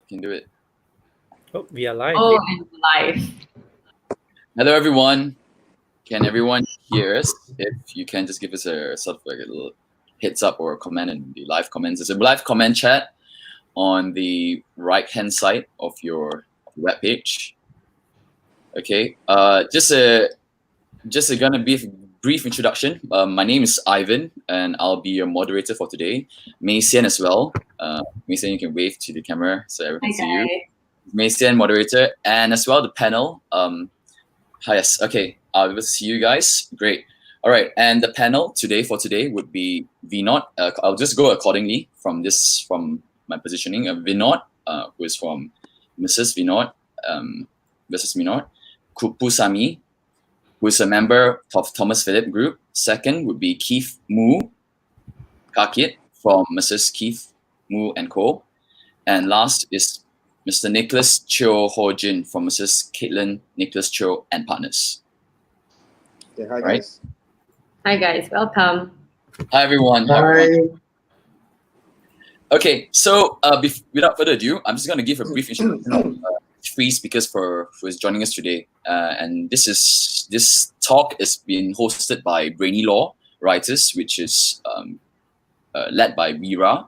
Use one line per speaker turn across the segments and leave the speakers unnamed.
can do it.
Oh, we are live.
Oh, and live.
Hello, everyone. Can everyone hear us? If you can just give us a sort of like a little heads up or a comment in the live comments. There's a live comment chat on the right-hand side of your web page. Okay. Just a gonna be brief introduction. My name is Ivan, and I'll be your moderator for today. Mei Xian as well. Mei Xian, you can wave to the camera so everyone can see you. Mei Xian, moderator, and as well the panel. Hi, yes, okay. I'll be able to see you guys. Great. All right, and the panel for today would be Vinodhan. I'll just go accordingly from my positioning. Vinodhan, who is from Mrs. Vinodhan, Mrs. Vinodhan. Kuppusamy, who is a member of Thomas Phillip Group. Second would be Keith Moo Kakit from Mrs. Keith Moo and Co. And last is Mr. Nicholas Cheoh Ho-Jin from Mrs. Caitlin Nicholas Cheoh and Partners.
Yeah, hi guys.
Right?
Hi guys, welcome.
Hi everyone.
Hi.
Okay, so without further ado, I'm just going to give a brief introduction of three speakers who is joining us today. And this talk is being hosted by BrainyLaw writers, which is led by Veera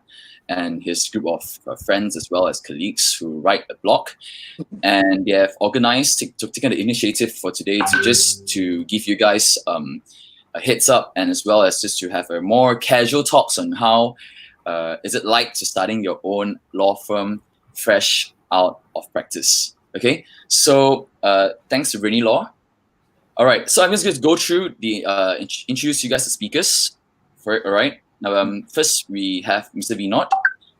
and his group of friends as well as colleagues who write a blog. And they have organized, taken the initiative for today to give you guys a heads up, and as well as just to have a more casual talks on how is it like to starting your own law firm fresh out of practice. Okay, so thanks to BrainyLaw. All right, so I'm just going to go through the introduce you guys the speakers for it. All right. Now, first we have Mr. Vinodhan.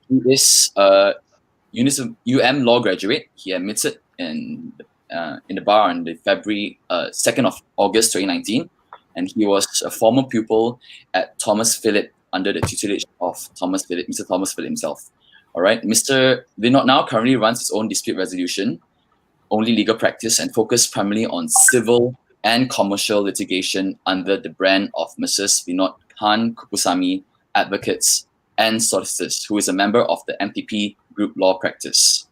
He is a UM law graduate. He admitted in the bar on the February 2nd of August 2019, and he was a former pupil at Thomas Phillip under the tutelage of Mr. Thomas Phillip himself. All right, Mr. Vinodhan now currently runs his own dispute resolution only legal practice and focus primarily on civil and commercial litigation under the brand of Mrs. Vinodhan Kuppusamy Advocates and Solicitors, who is a member of the MPP Group Law Practice.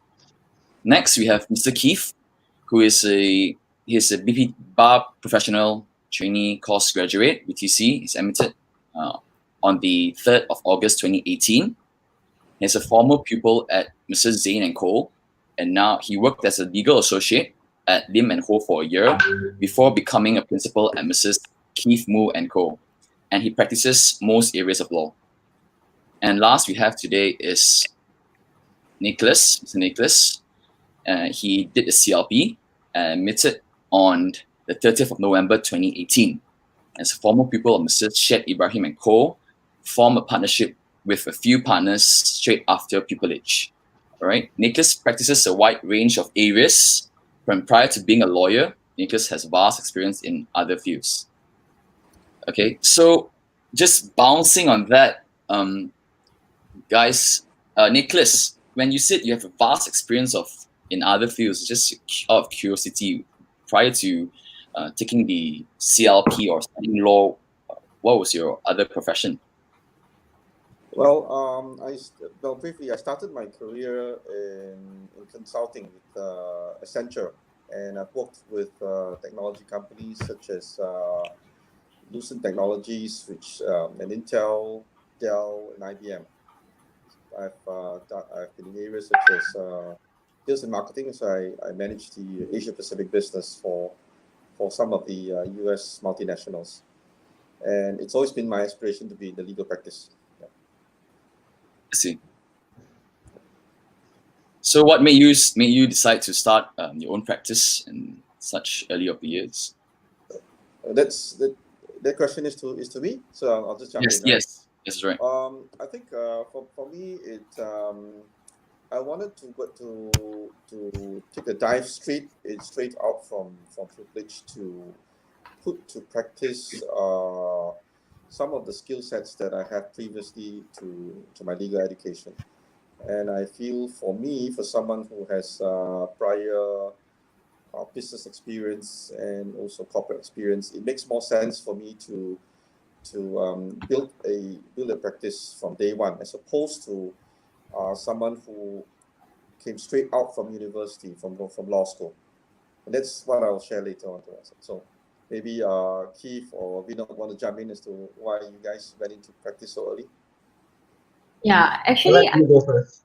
Next, we have Mr. Keith, who is a BP Bar Professional Trainee Course graduate, BTC. He's admitted on the 3rd of August 2018. He's a former pupil at Mrs. Zane and Co. And now he worked as a legal associate at Lim and Ho for a year before becoming a principal at Mrs. Keith Moo and Co. And he practices most areas of law. And last we have today is Nicholas, Mr. Nicholas. He did the CLP and admitted on the 30th of November 2018. As a former pupil of Mr. Sheikh Ibrahim and Co., formed a partnership with a few partners straight after pupillage. All right. Nicholas practices a wide range of areas. From prior to being a lawyer, Nicholas has vast experience in other fields. Okay, so just bouncing on that, guys, Nicholas, when you said you have a vast experience in other fields, just out of curiosity, prior to taking the CLP or studying law, what was your other profession?
Well, briefly, I started my career in consulting with Accenture, and I've worked with technology companies such as Lucent Technologies, and Intel, Dell, and IBM. I've been in areas such as sales and marketing, so I managed the Asia Pacific business for some of the US multinationals, and it's always been my aspiration to be in the legal practice. Yeah.
I see. So, what made you decide to start your own practice in such early of the years?
That question is to me, so I'll just jump in.
Yes, that's right.
I think for me, I wanted to take a dive straight out from privilege to put to practice some of the skill sets that I had previously to my legal education. And I feel for someone who has prior business experience and also corporate experience, it makes more sense for me to build a practice from day one, as opposed to someone who came straight out from university, from law school. And that's what I'll share later on to us. So maybe Keith or Vinod want to jump in as to why you guys went into practice so early?
Yeah,
I'll
actually,
let you go first.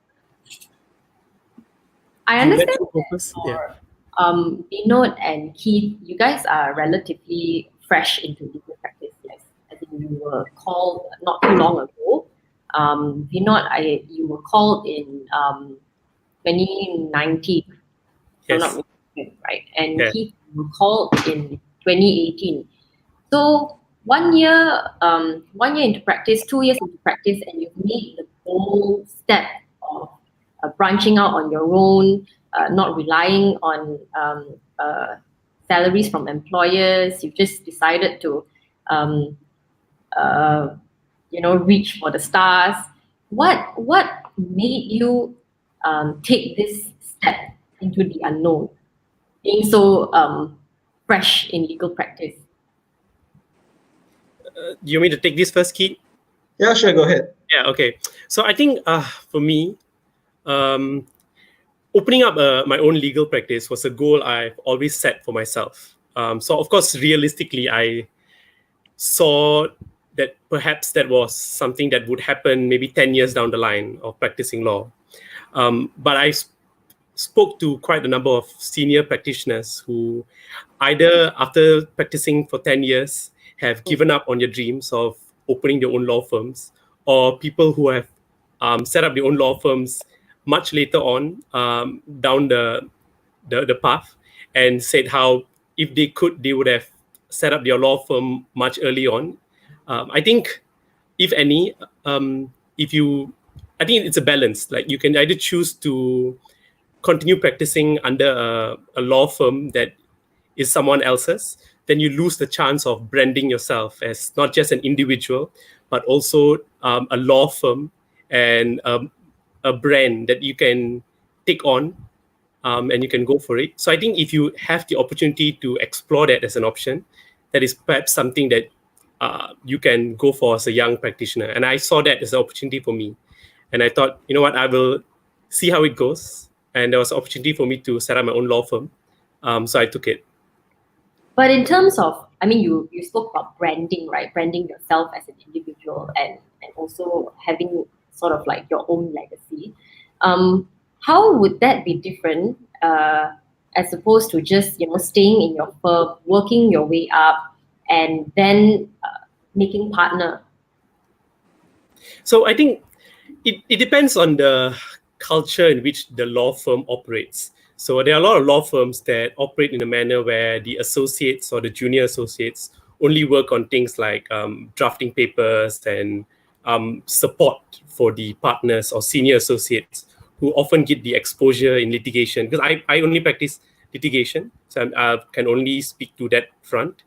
I
You let
understand
me go first? Yeah.
Vinod and Keith, you guys are relatively fresh into legal practice. Yes, I think you were called not too long ago. Vinod, you were called in 2019. If I'm
Yes.
not mistaken, right? And
Yeah.
Keith, you were called in 2018. So 1 year into practice, 2 years into practice, and you've made the bold step of branching out on your own, not relying on salaries from employers. You've just decided to, reach for the stars. What made you take this step into the unknown, being so fresh in legal practice?
Do you want me to take this first, Keith?
Yeah, sure, go ahead.
Yeah, okay. So I think for me, opening up my own legal practice was a goal I've always set for myself. So of course, realistically, I saw that perhaps that was something that would happen maybe 10 years down the line of practicing law. But I spoke to quite a number of senior practitioners who either after practicing for 10 years have given up on their dreams of opening their own law firms, or people who have set up their own law firms much later on down the path, and said how if they could, they would have set up their law firm much early on. I think, if any, I think it's a balance. Like you can either choose to continue practicing under a law firm that is someone else's, then you lose the chance of branding yourself as not just an individual, but also a law firm and a brand that you can take on and you can go for it. So I think if you have the opportunity to explore that as an option, that is perhaps something that you can go for as a young practitioner. And I saw that as an opportunity for me. And I thought, you know what, I will see how it goes. And there was an opportunity for me to set up my own law firm. So I took it.
But in terms of, I mean, you spoke about branding, right? Branding yourself as an individual and also having sort of like your own legacy. How would that be different as opposed to just, staying in your firm, working your way up, and then making partner?
So I think it depends on the culture in which the law firm operates. So there are a lot of law firms that operate in a manner where the associates or the junior associates only work on things like drafting papers and support for the partners or senior associates who often get the exposure in litigation. Because I only practice litigation, so I can only speak to that front.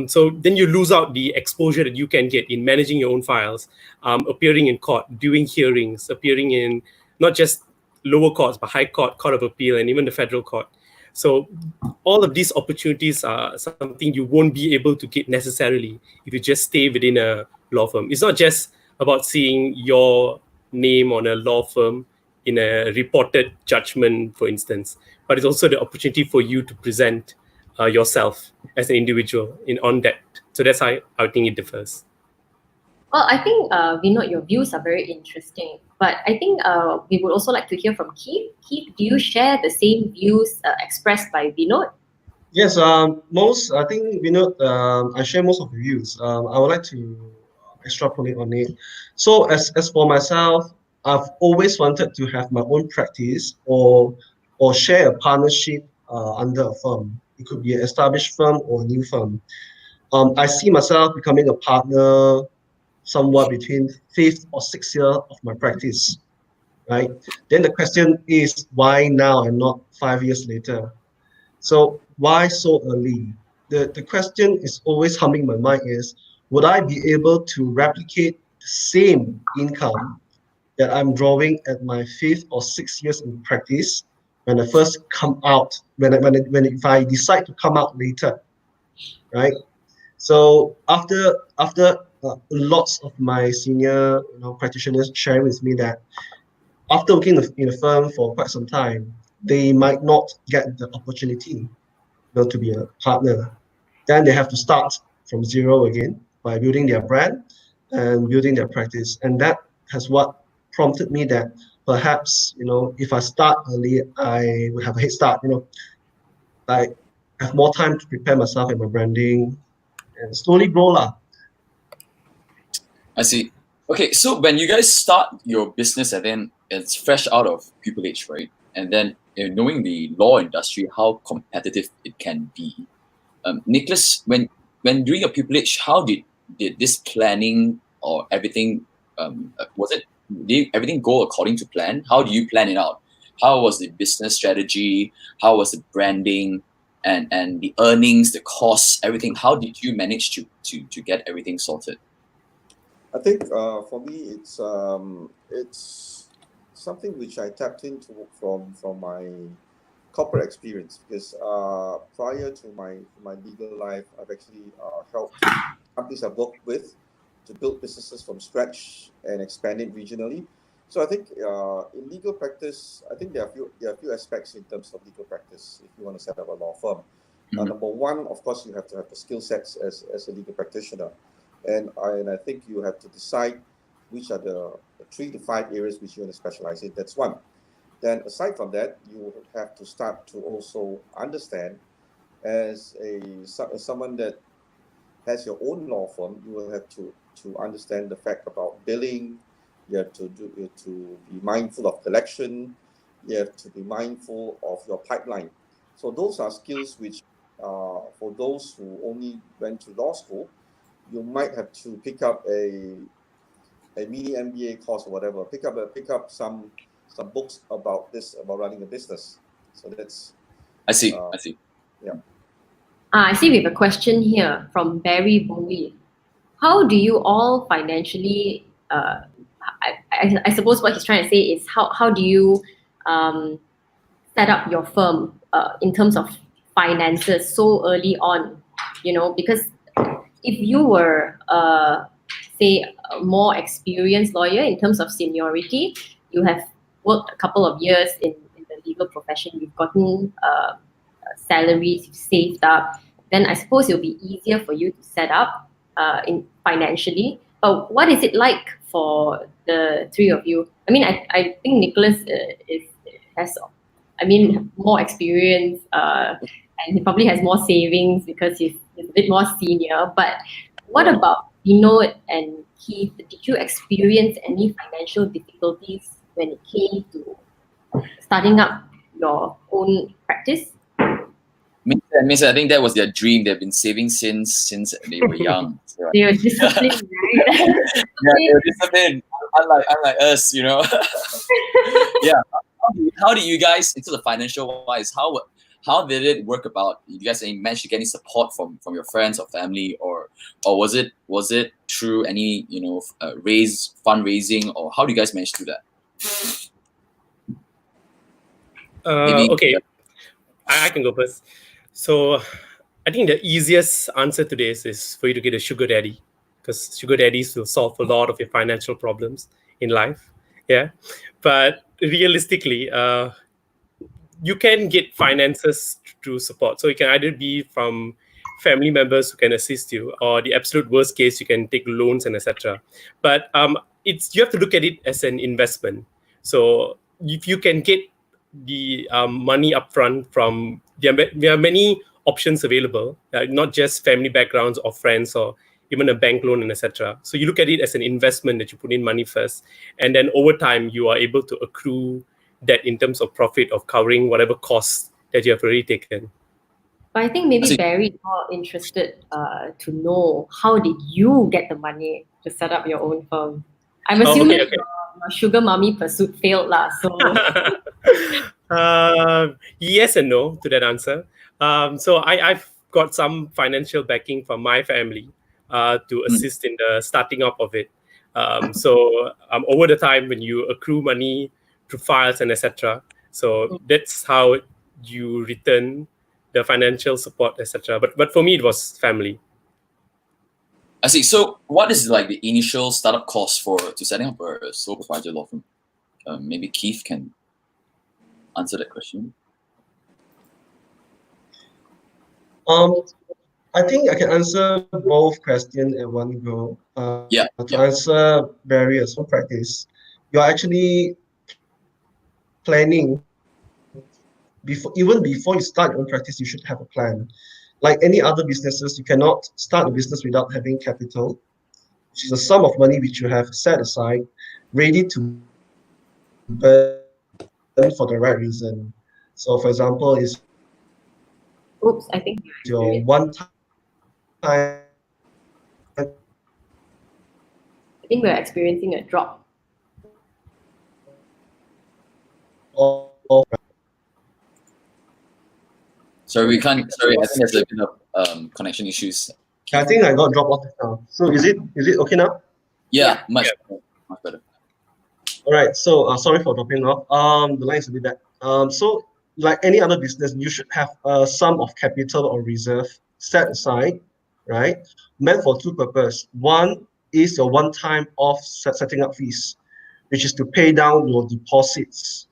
So then you lose out the exposure that you can get in managing your own files, appearing in court, doing hearings, appearing in not just lower courts, but high court, court of appeal, and even the federal court. So all of these opportunities are something you won't be able to get necessarily if you just stay within a law firm. It's not just about seeing your name on a law firm in a reported judgment, for instance, but it's also the opportunity for you to present yourself as an individual on that. So that's how I think it differs.
Well, I think, Vinod, your views are very interesting. But I think we would also like to hear from Keith. Keith, do you share the same views expressed by Vinod?
Yes, I think, Vinod, I share most of the views. I would like to extrapolate on it. So as for myself, I've always wanted to have my own practice or share a partnership under a firm. It could be an established firm or a new firm. I see myself becoming a partner somewhat between 5th or 6th year of my practice, right? Then the question is, why now and not 5 years later? So why so early? The question is always humming my mind is, would I be able to replicate the same income that I'm drawing at my 5th or 6th years in practice when I first come out, if I decide to come out later, right? So after lots of my senior practitioners sharing with me that after working in a firm for quite some time, they might not get the opportunity, to be a partner. Then they have to start from zero again by building their brand and building their practice. And that has what prompted me that perhaps, if I start early, I would have a head start, I have more time to prepare myself and my branding and slowly grow lah.
I see. Okay, so when you guys start your business and then it's fresh out of pupillage, right? And then knowing the law industry, how competitive it can be. Nicholas, when doing your pupillage, how did this planning or everything, did everything go according to plan? How do you plan it out? How was the business strategy? How was the branding and the earnings, the costs, everything? How did you manage to get everything sorted?
I think for me, it's something which I tapped into from my corporate experience, because prior to my legal life, I've actually helped companies I've worked with to build businesses from scratch and expand it regionally. So I think in legal practice, I think there are a few aspects in terms of legal practice if you want to set up a law firm.
Mm-hmm.
Number one, of course, you have to have the skill sets as a legal practitioner. And I think you have to decide which are the 3 to 5 areas which you want to specialize in. That's one. Then aside from that, you have to start to also understand, as someone that has your own law firm, you will have to understand the fact about billing. You have to be mindful of collection. You have to be mindful of your pipeline. So those are skills which, for those who only went to law school, you might have to pick up a mini MBA course or whatever. Pick up some books about running a business. So that's.
I see.
Yeah.
I see we have a question here from Barry Bowie. How do you all financially, I suppose what he's trying to say is how do you set up your firm in terms of finances so early on? Because if you were, say, a more experienced lawyer in terms of seniority, you have worked a couple of years in the legal profession, you've gotten salaries, you've saved up, then I suppose it'll be easier for you to set up financially. But what is it like for the three of you? I mean, I think Nicholas has more experience, and he probably has more savings because he's a bit more senior. But what about Vinod and Keith? Did you experience any financial difficulties when it came to starting up your own practice?
Miss, I think that was their dream. They've been saving since they were young. So,
They were disciplined, right?
yeah, they were disciplined. Unlike us, Yeah. How do you guys, into the financial wise, how did it work about? Did you guys manage to get any support from your friends or family, or was it through any fundraising, or how do you guys manage to do that?
Okay, I can go first. So I think the easiest answer to this is for you to get a sugar daddy, because sugar daddies will solve a lot of your financial problems in life. Yeah, but realistically, you can get finances through support. So it can either be from family members who can assist you, or the absolute worst case, you can take loans and etc. But you have to look at it as an investment. So if you can get the money upfront from, there are many options available, not just family backgrounds or friends or even a bank loan and etc. So you look at it as an investment that you put in money first, and then over time you are able to accrue that in terms of profit of covering whatever costs that you have already taken.
But I think maybe Barry is more interested to know, how did you get the money to set up your own firm? I'm assuming
Okay.
your sugar mommy pursuit failed lah. So
yes and no to that answer. So I've got some financial backing from my family to assist in the starting up of it. So over the time when you accrue money through files and etc. So that's how you return the financial support, etc. But for me, it was family.
I see. So what is like the initial startup cost to setting up a sole proprietor law firm? Maybe Keith can answer that question.
I think I can answer both questions at one go.
Yeah,
To answer barriers for practice, you're actually planning even before you start your own practice. You should have a plan. Like any other businesses, you cannot start a business without having capital, which is a sum of money which you have set aside, ready to burn for the right reason. So, for example, is
Oops, I think
your one-time
I think we're experiencing a drop.
of
sorry, we can't. Sorry, I think there's a bit of connection issues.
I think I got dropped off now. So is it okay now?
Yeah, much better.
All right. So sorry for dropping off. The line is a bit bad. So like any other business, you should have a sum of capital or reserve set aside, right? Meant for two purposes. One is your one-time setting up fees, which is to pay down your deposits,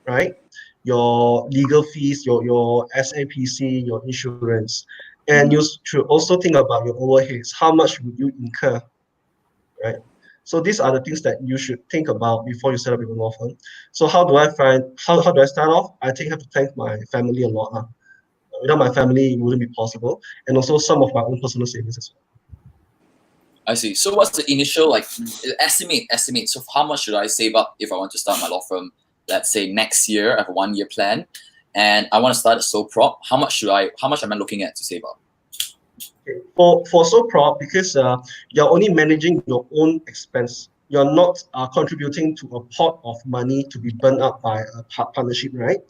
right? Your legal fees, your SAPC, your insurance. And you should also think about your overheads. How much would you incur, right? So these are the things that you should think about before you set up your law firm. So how do I start off? I think I have to thank my family a lot. Without my family, it wouldn't be possible. And also some of my own personal savings as well.
I see. So what's the initial estimate? So how much should I save up if I want to start my law firm? Let's say next year, I have a 1-year plan, and I want to start a sole prop. How much am I looking at to save up?
Okay. For sole prop, because you're only managing your own expense, you're not contributing to a pot of money to be burnt up by a partnership, right?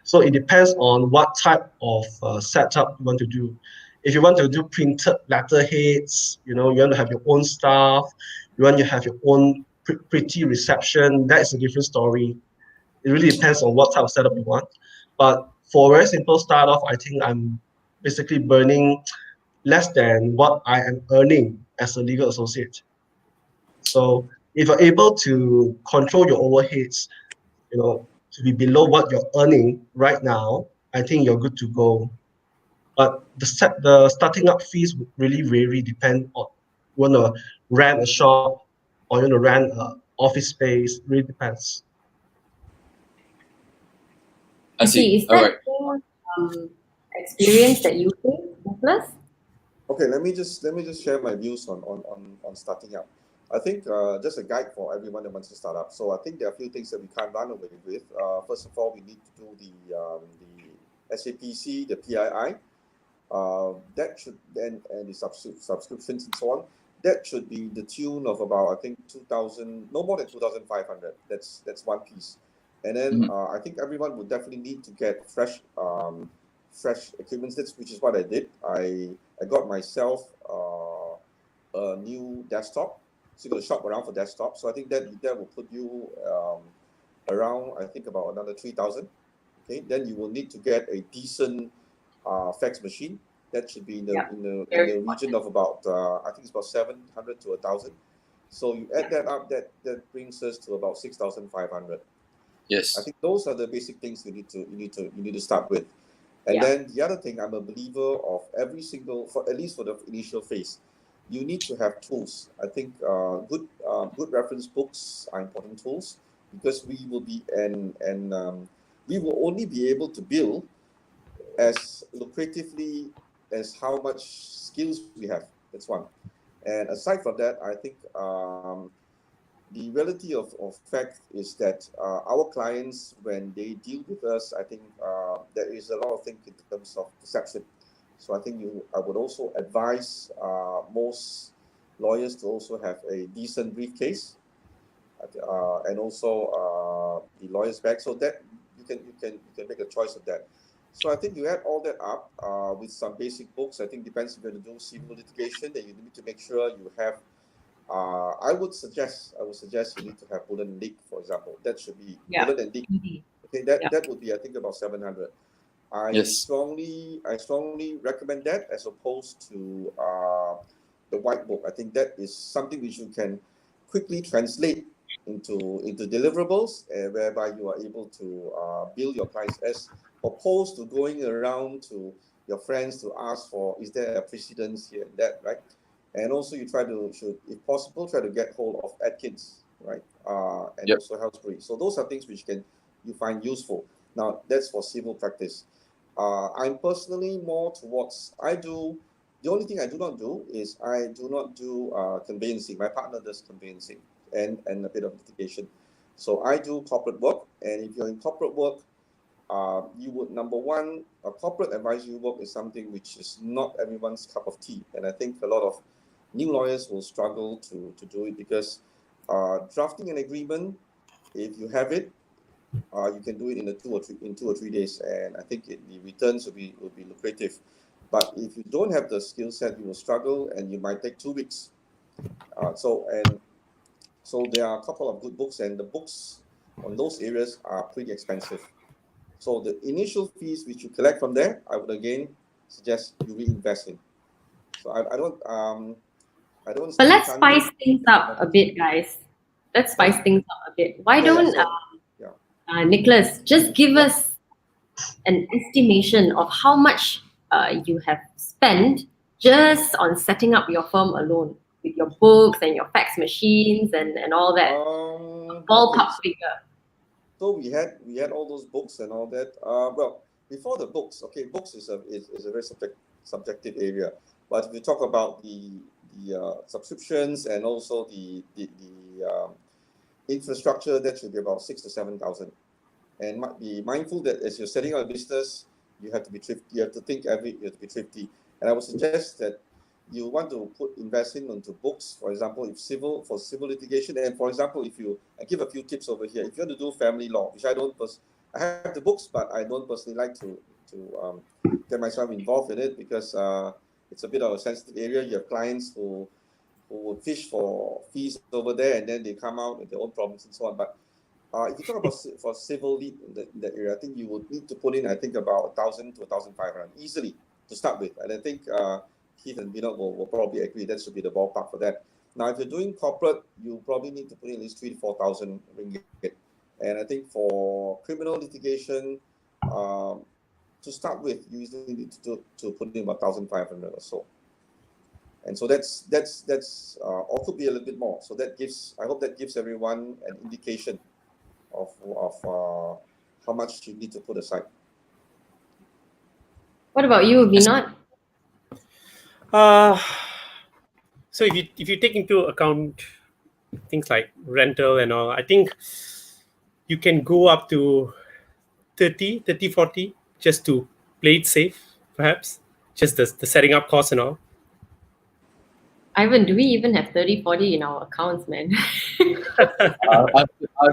So it depends on what type of setup you want to do. If you want to do printed letterheads, you want to have your own staff, you want to have your own pretty reception, that is a different story. It really depends on what type of setup you want. But for a very simple start off, I think I'm basically burning less than what I am earning as a legal associate. So if you're able to control your overheads, to be below what you're earning right now, I think you're good to go. But the starting up fees would really vary, depend on you want to rent a shop or you want to rent an office space. It really depends.
I see.
Is that experience that you think, Douglas?
Okay, let me just share my views on starting up. I think just a guide for everyone that wants to start up. So I think there are a few things that we can't run away with. First of all, we need to do the SAPC, the PII. That should then, and the subscriptions and so on. That should be the tune of about, I think, 2,000, no more than 2,500. That's one piece. And then I think everyone would definitely need to get fresh equipment, which is what I did. I got myself a new desktop. So you're going to shop around for desktop. So I think that will put you around, I think, about another 3,000. Okay, then you will need to get a decent fax machine. That should be in the region of about I think it's about 700 to 1,000. So you add that up, that brings us to about 6,500.
Yes,
I think those are the basic things you need to start with. And then the other thing, I'm a believer of every single, at least for the initial phase, you need to have tools. I think good reference books are important tools, because we will be we will only be able to build as lucratively as how much skills we have. That's one. And aside from that, I think the reality of fact is that our clients, when they deal with us, I think there is a lot of things in terms of perception. So I think I would also advise most lawyers to also have a decent briefcase, and also the lawyer's bag, so that you can make a choice of that. So I think you add all that up with some basic books. I think depends if you're going to do civil litigation, then you need to make sure you have. I would suggest you need to have Bullen and Leak, for example. That should be Bullen and Leak. Okay, that would be, I think, about 700. I strongly recommend that as opposed to the white book. I think that is something which you can quickly translate into deliverables, whereby you are able to bill your clients, as opposed to going around to your friends to ask for, is there a precedence here and that, right? And also you should, if possible, try to get hold of Atkins, right? And
Yep.
also Healthbury. So those are things which you find useful. Now that's for civil practice. I'm personally more towards, the only thing I do not do is I do not do conveyancing. My partner does conveyancing and a bit of litigation. So I do corporate work, and if you're in corporate work, you would, number one, a corporate advisory work is something which is not everyone's cup of tea. And I think a lot of new lawyers will struggle to do it, because drafting an agreement, if you have it, you can do it in 2 or 3 days, and I think the returns will be lucrative. But if you don't have the skill set, you will struggle, and you might take 2 weeks. So there are a couple of good books, and the books on those areas are pretty expensive. So the initial fees which you collect from there, I would again suggest you reinvest in. So I don't.
But let's spice things up a bit, guys. Let's spice things up a bit. Why don't Nicholas just give us an estimation of how much you have spent just on setting up your firm alone, with your books and your fax machines and all that? Ballpark figure.
So we had all those books and all that. Well, before the books, books is a very subjective area. But if you talk about the subscriptions and also the infrastructure, that should be about 6,000 to 7,000. And be mindful that as you're setting up a business, you have to be thrifty. You have to be thrifty. And I would suggest that you want to invest into books, for example, for civil litigation. And for example, I give a few tips over here. If you want to do family law, which I have the books, but I don't personally like to get myself involved in it, because it's a bit of a sensitive area. You have clients who would fish for fees over there, and then they come out with their own problems and so on. But if you talk about for civil lead in that area, I think you would need to put in, about 1,000 to 1,500 easily to start with. And I think Keith and Vinod will probably agree that should be the ballpark for that. Now, if you're doing corporate, you probably need to put in at least 3,000 to 4,000 ringgit. And I think for criminal litigation, to start with, you usually need to put in about 1,500 or so. And so that's or could be a little bit more. So I hope that gives everyone an indication of how much you need to put aside.
What about you, Vinod?
So if you take into account things like rental and all, I think you can go up to 30, 40 just to play it safe, perhaps. Just the setting up costs and all.
Ivan, do we even have 30, 40 in our accounts, man?
I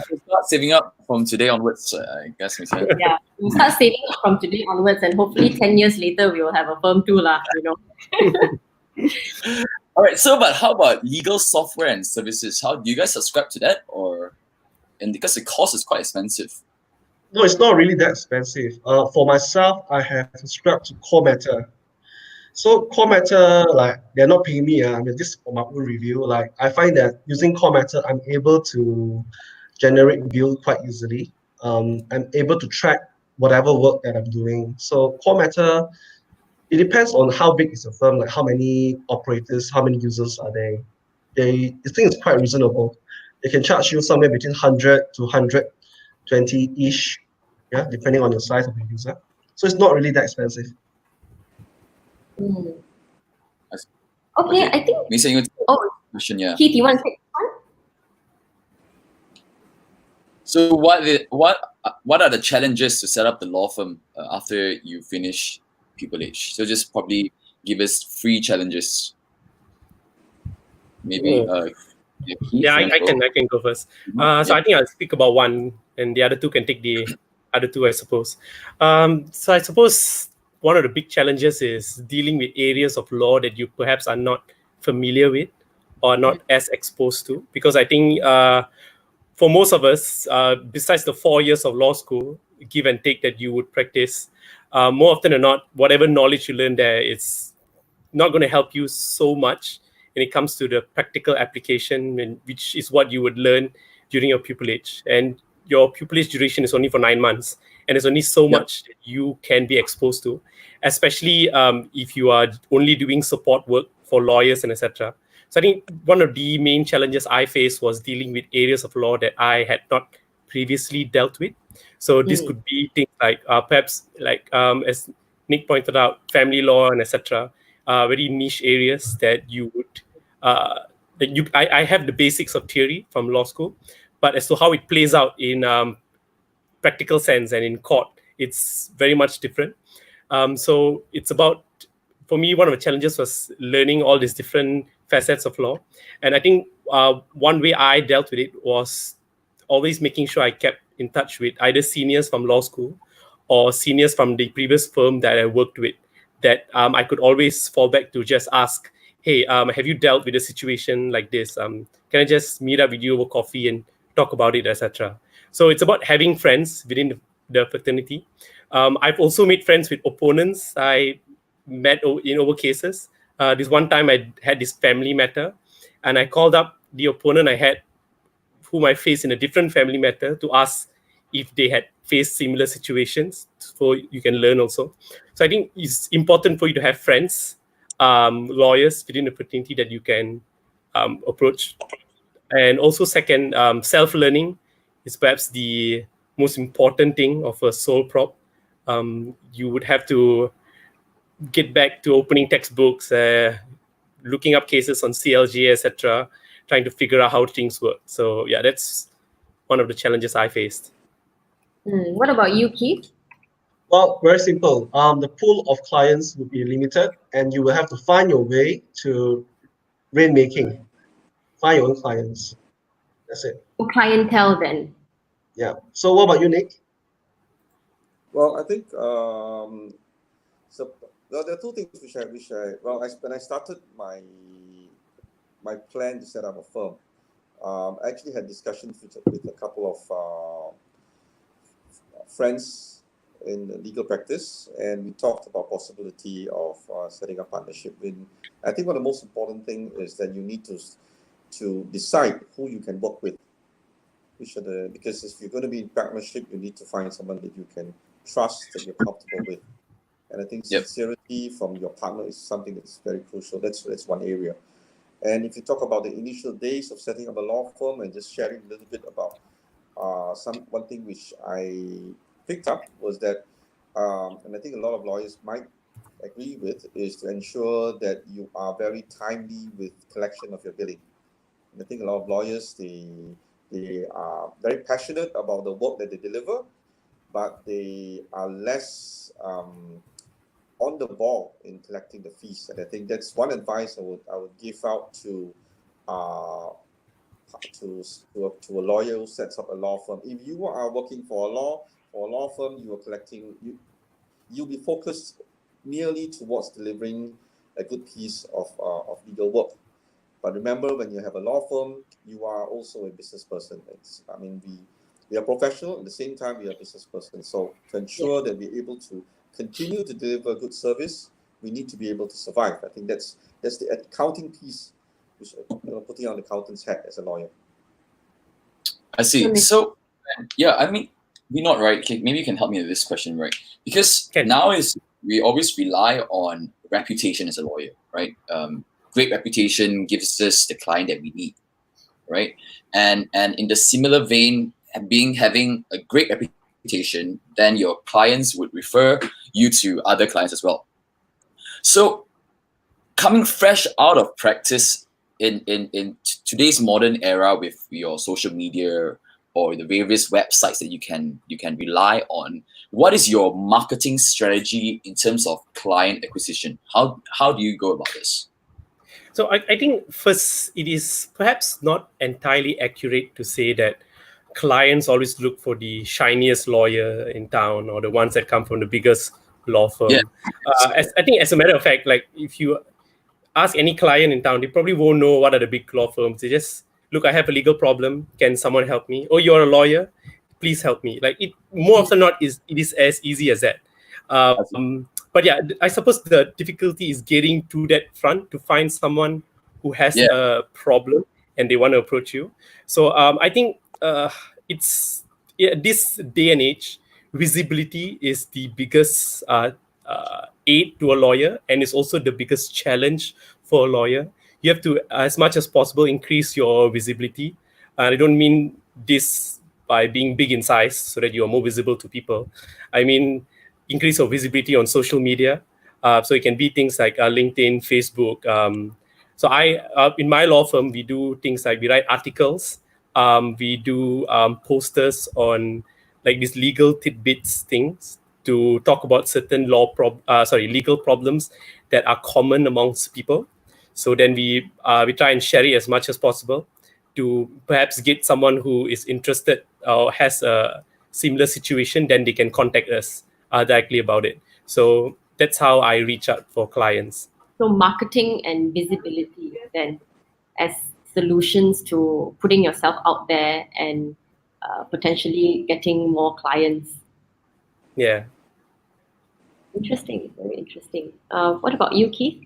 should start saving up from today onwards, I guess.
Yeah, we'll start saving up from today onwards, and hopefully 10 years later, we will have a firm too,
All right, but how about legal software and services? How do you guys subscribe to that? And because the cost is quite expensive.
No, it's not really that expensive. For myself, I have subscribed to Core Matter. So Core Matter, they're not paying me. I mean, this is for my own review. I find that using Core Matter, I'm able to generate bill quite easily. I'm able to track whatever work that I'm doing. So Core Matter, it depends on how big is the firm, how many operators, how many users are there. The thing is quite reasonable. They can charge you somewhere between 100 to 120-ish, depending on the size of the user. So it's not really that expensive.
Okay, I think.
Mei Xian, you question, yeah.
Keith, you want to take one?
So what are the challenges to set up the law firm after you finish pupillage? So just probably give us 3 challenges. Maybe.
Yeah, I can go first. So I think I'll speak about one, and the other 2 can take the other 2, I suppose. So I suppose one of the big challenges is dealing with areas of law that you perhaps are not familiar with or not as exposed to. Because I think for most of us, besides the 4 years of law school, give and take that you would practice, more often than not, whatever knowledge you learn there, it's not going to help you so much when it comes to the practical application, which is what you would learn during your pupillage, and your pupillage duration is only for 9 months, and there's only so much that you can be exposed to, especially if you are only doing support work for lawyers and etc. So I think one of the main challenges I faced was dealing with areas of law that I had not previously dealt with. So this could be things like perhaps like as Nick pointed out, family law and etc. Very niche areas that you would I have the basics of theory from law school, but as to how it plays out in practical sense and in court, it's very much different. So it's about, for me, one of the challenges was learning all these different facets of law. And I think one way I dealt with it was always making sure I kept in touch with either seniors from law school or seniors from the previous firm that I worked with, that I could always fall back to just ask, hey, have you dealt with a situation like this? Can I just meet up with you over coffee and talk about it, etc. So it's about having friends within the fraternity. I've also made friends with opponents I met in over cases. This one time I had this family matter, and I called up the opponent I had, whom I faced in a different family matter, to ask if they had faced similar situations, so you can learn also. So I think it's important for you to have friends, lawyers within the fraternity that you can approach. And also second, self-learning is perhaps the most important thing of a sole prop. You would have to get back to opening textbooks, looking up cases on CLG, etc., trying to figure out how things work. So yeah, that's one of the challenges I faced.
What about you, Keith?
Well, very simple. The pool of clients would be limited, and you will have to find your way to rainmaking. Find your own clients. That's it.
Clientele then.
Yeah. So what about you, Nick?
Well, I think so. Well, there are two things which when I started my plan to set up a firm, I actually had discussions with a couple of friends in legal practice, and we talked about possibility of setting up partnership. I think one of the most important thing is that you need to decide who you can work with. Because if you're going to be in partnership, you need to find someone that you can trust, that you're comfortable with. And I think sincerity from your partner is something that's very crucial. That's one area. And if you talk about the initial days of setting up a law firm and just sharing a little bit about one thing which I picked up was that, and I think a lot of lawyers might agree with, is to ensure that you are very timely with collection of your billing. And I think a lot of lawyers, they are very passionate about the work that they deliver, but they are less on the ball in collecting the fees. And I think that's one advice I would give out to a lawyer who sets up a law firm. If you are working for a law firm, you are collecting. You'll be focused merely towards delivering a good piece of legal work. But remember, when you have a law firm, you are also a business person. We are professional, at the same time, we are a business person. So to ensure that we're able to continue to deliver good service, we need to be able to survive. I think that's the accounting piece, which, putting on the accountant's hat as a lawyer.
I see. So, yeah, I mean, we're not right. Okay, maybe you can help me with this question, right? Because now we always rely on reputation as a lawyer, right? Great reputation gives us the client that we need, right? And in the similar vein, having a great reputation, then your clients would refer you to other clients as well. So coming fresh out of practice in today's modern era with your social media or the various websites that you can rely on, what is your marketing strategy in terms of client acquisition? How do you go about this?
So I think first, it is perhaps not entirely accurate to say that clients always look for the shiniest lawyer in town or the ones that come from the biggest law firm.
Yeah.
I think as a matter of fact, like if you ask any client in town, they probably won't know what are the big law firms. They just, look, I have a legal problem. Can someone help me? Oh, you're a lawyer? Please help me. Like it more often than not, it is as easy as that. But yeah, I suppose the difficulty is getting to that front to find someone who has a problem and they want to approach you. So I think it's this day and age, visibility is the biggest aid to a lawyer, and it's also the biggest challenge for a lawyer. You have to, as much as possible, increase your visibility. I don't mean this by being big in size so that you are more visible to people. I mean, increase your visibility on social media. So it can be things like LinkedIn, Facebook. So in my law firm, we do things like we write articles. We do posters on like these legal tidbits things to talk about certain legal problems that are common amongst people. So then we try and share it as much as possible to perhaps get someone who is interested or has a similar situation. Then they can contact us directly about it. So that's how I reach out for clients.
So marketing and visibility then as solutions to putting yourself out there and potentially getting more clients.
Yeah.
Interesting, very interesting. What about you, Keith?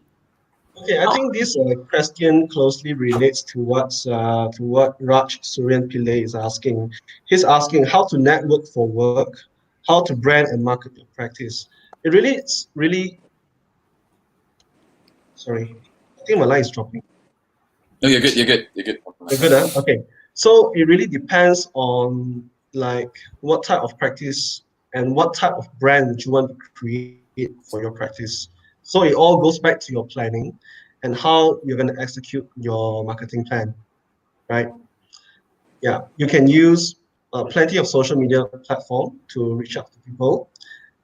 Okay, I think this question closely relates to what Raj Suryan Pillai is asking. He's asking how to network for work, how to brand and market your practice. It's really sorry. I think my line is dropping.
No, you're good. You're good. You're good.
You're good, huh? Okay. So it really depends on like what type of practice and what type of brand would you want to create for your practice. So it all goes back to your planning and how you're going to execute your marketing plan, right? Yeah, you can use plenty of social media platform to reach out to people,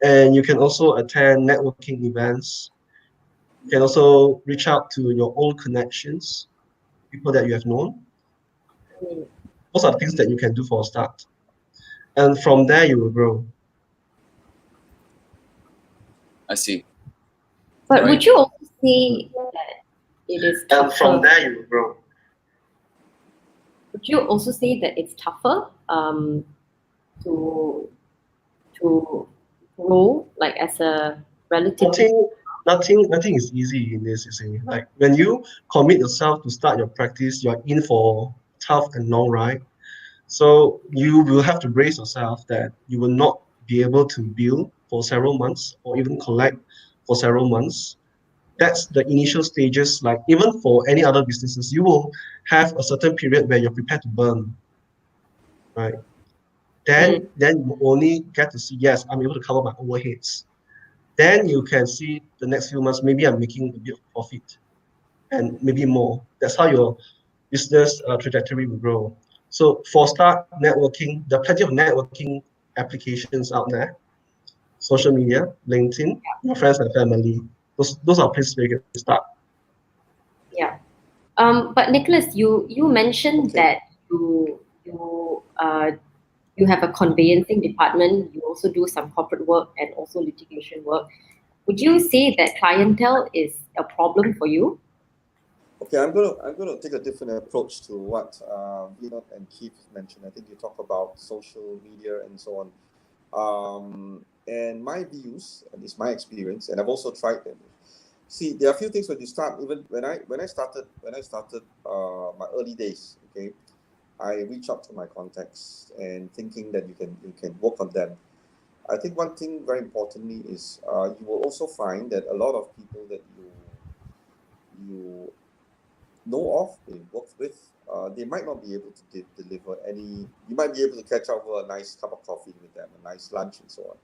and you can also attend networking events. You can also reach out to your old connections, people that you have known. Those are things that you can do for a start. And from there, you will grow.
I see.
But
Right.
would you also say that it is tougher?
And from there, you will grow.
Would you also say that it's tougher to grow like as a relatively?
Nothing is easy in this, you see. Like when you commit yourself to start your practice, you're in for tough and long ride. So you will have to brace yourself that you will not be able to bill for several months or even collect for several months. That's the initial stages. Like even for any other businesses, you will have a certain period where you're prepared to burn, right? Then you only get to see, yes, I'm able to cover my overheads. Then you can see the next few months, maybe I'm making a bit of profit and maybe more. That's how your business trajectory will grow. So for start networking, there are plenty of networking applications out there, social media, LinkedIn, your friends and family. Those are places where you can start.
Yeah. But Nicholas, you mentioned that you have a conveyancing department. You also do some corporate work and also litigation work. Would you say that clientele is a problem for you?
Okay, I'm gonna take a different approach to what Vinod and Keith mentioned. I think you talk about social media and so on. And my views, and it's my experience, and I've also tried them. See, there are a few things when you start. Even when I started my early days. Okay, I reach out to my contacts and thinking that you can work on them. I think one thing very importantly is you will also find that a lot of people that you know of, they work with, they might not be able to deliver any. You might be able to catch up with a nice cup of coffee with them, a nice lunch and so on,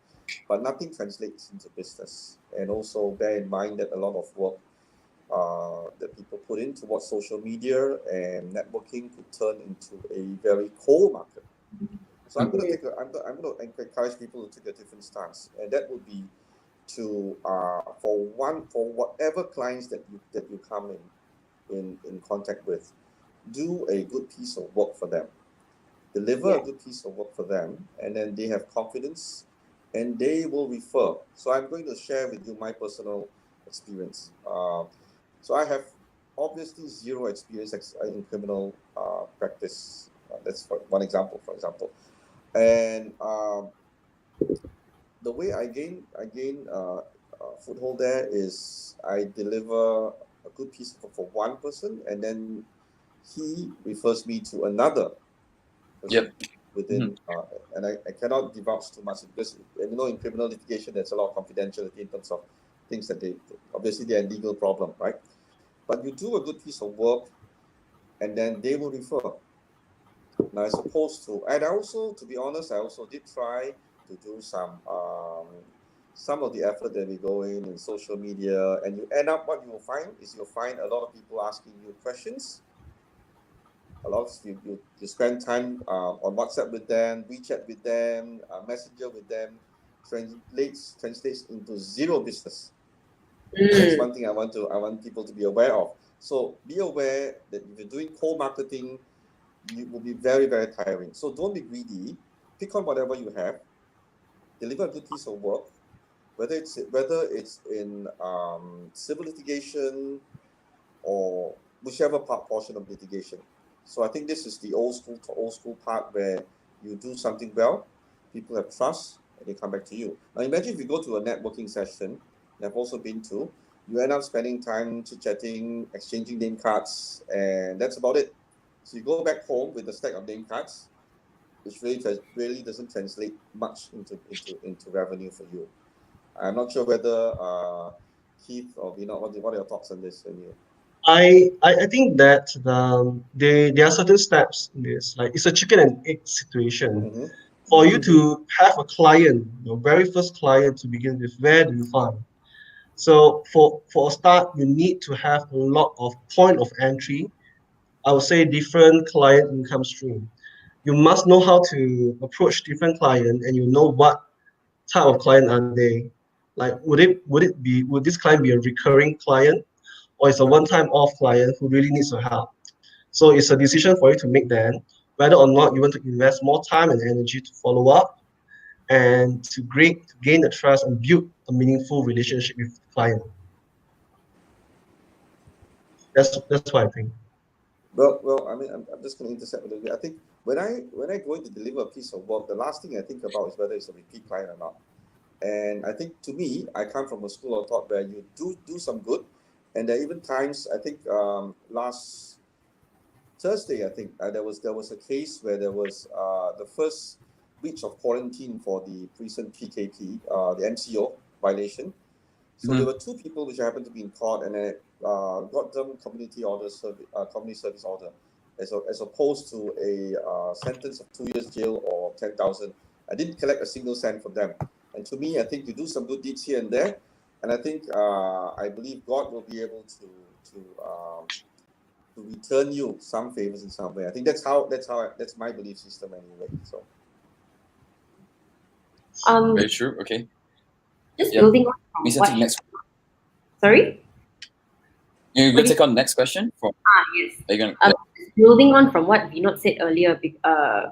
but nothing translates into business. And also bear in mind that a lot of work that people put in towards social media and networking could turn into a very cold market. So I'm going to I'm going to encourage people to take a different stance, and that would be to for whatever clients that you come in contact with, do a good piece of work for them, deliver a good piece of work for them, and then they have confidence, and they will refer. So I'm going to share with you my personal experience. So I have obviously zero experience in criminal practice. That's for one example, for example. And the way I gain foothold there is I deliver a good piece for one person, and then he refers me to another
Yep.
within, and I cannot divulge too much because in criminal litigation there's a lot of confidentiality in terms of things that obviously they're a legal problem, right? But you do a good piece of work, and then they will refer. Now, as opposed to, and I also, to be honest, I also did try to do some of the effort that we go in social media, and you end up, what you will find is you'll find a lot of people asking you questions. A lot of you spend time on WhatsApp with them, WeChat with them, Messenger with them, translates into zero business. That's one thing I want people to be aware of. So be aware that if you're doing cold marketing, it will be very, very tiring. So don't be greedy. Pick on whatever you have. Deliver a good piece of work, whether it's in civil litigation or whichever portion of litigation. So I think this is the old school part where you do something well, people have trust, and they come back to you. Now imagine if you go to a networking session, I've also been to, you end up spending time chit-chatting, exchanging name cards, and that's about it. So you go back home with a stack of name cards, which really doesn't translate much into revenue for you. I'm not sure whether Keith or Vinod, what are your thoughts on this?
I think that there are certain steps in this. Like it's a chicken and egg situation. For you to have a client, your very first client to begin with, where do you find? So for a start, you need to have a lot of point of entry. I would say different client income stream. You must know how to approach different clients, and you know what type of client are they. Like would this client be a recurring client, or is a one-time off client who really needs your help? So it's a decision for you to make then, whether or not you want to invest more time and energy to follow up and to gain the trust and build a meaningful relationship with the client. That's what I think.
Well, I mean, I'm just going to intercept a little bit. I think when I go in to deliver a piece of work, the last thing I think about is whether it's a repeat client or not. And I think, to me, I come from a school of thought where you do some good, and there are even times, I think last Thursday, I think there was a case where there was the first breach of quarantine for the recent PKP, the MCO violation. So there were two people which happened to be in court, and I got them community service order, as opposed to a sentence of 2 years jail or 10,000. I didn't collect a single cent from them. And to me, I think you do some good deeds here and there, and I think I believe God will be able to return you some favors in some way. I think that's my belief system anyway. So.
Very true. Okay.
Just building on
from what... Next...
Sorry?
You're going to take on the next question?
Yes.
Are you gonna...
Building on from what Vinod said earlier,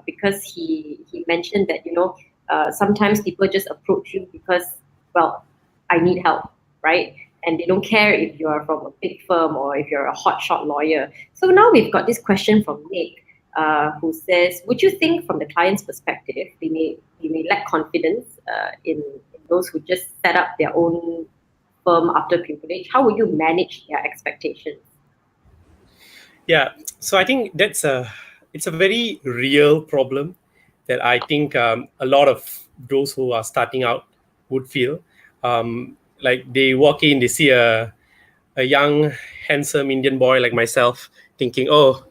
because he mentioned that, sometimes people just approach you because, well, I need help, right? And they don't care if you are from a big firm or if you're a hotshot lawyer. So now we've got this question from Nick, who says, would you think from the client's perspective, they may lack confidence in those who just set up their own firm after pupillage? How would you manage their expectations?
Yeah, so I think it's a very real problem that I think a lot of those who are starting out would feel. Like they walk in, they see a young, handsome Indian boy like myself, thinking, oh,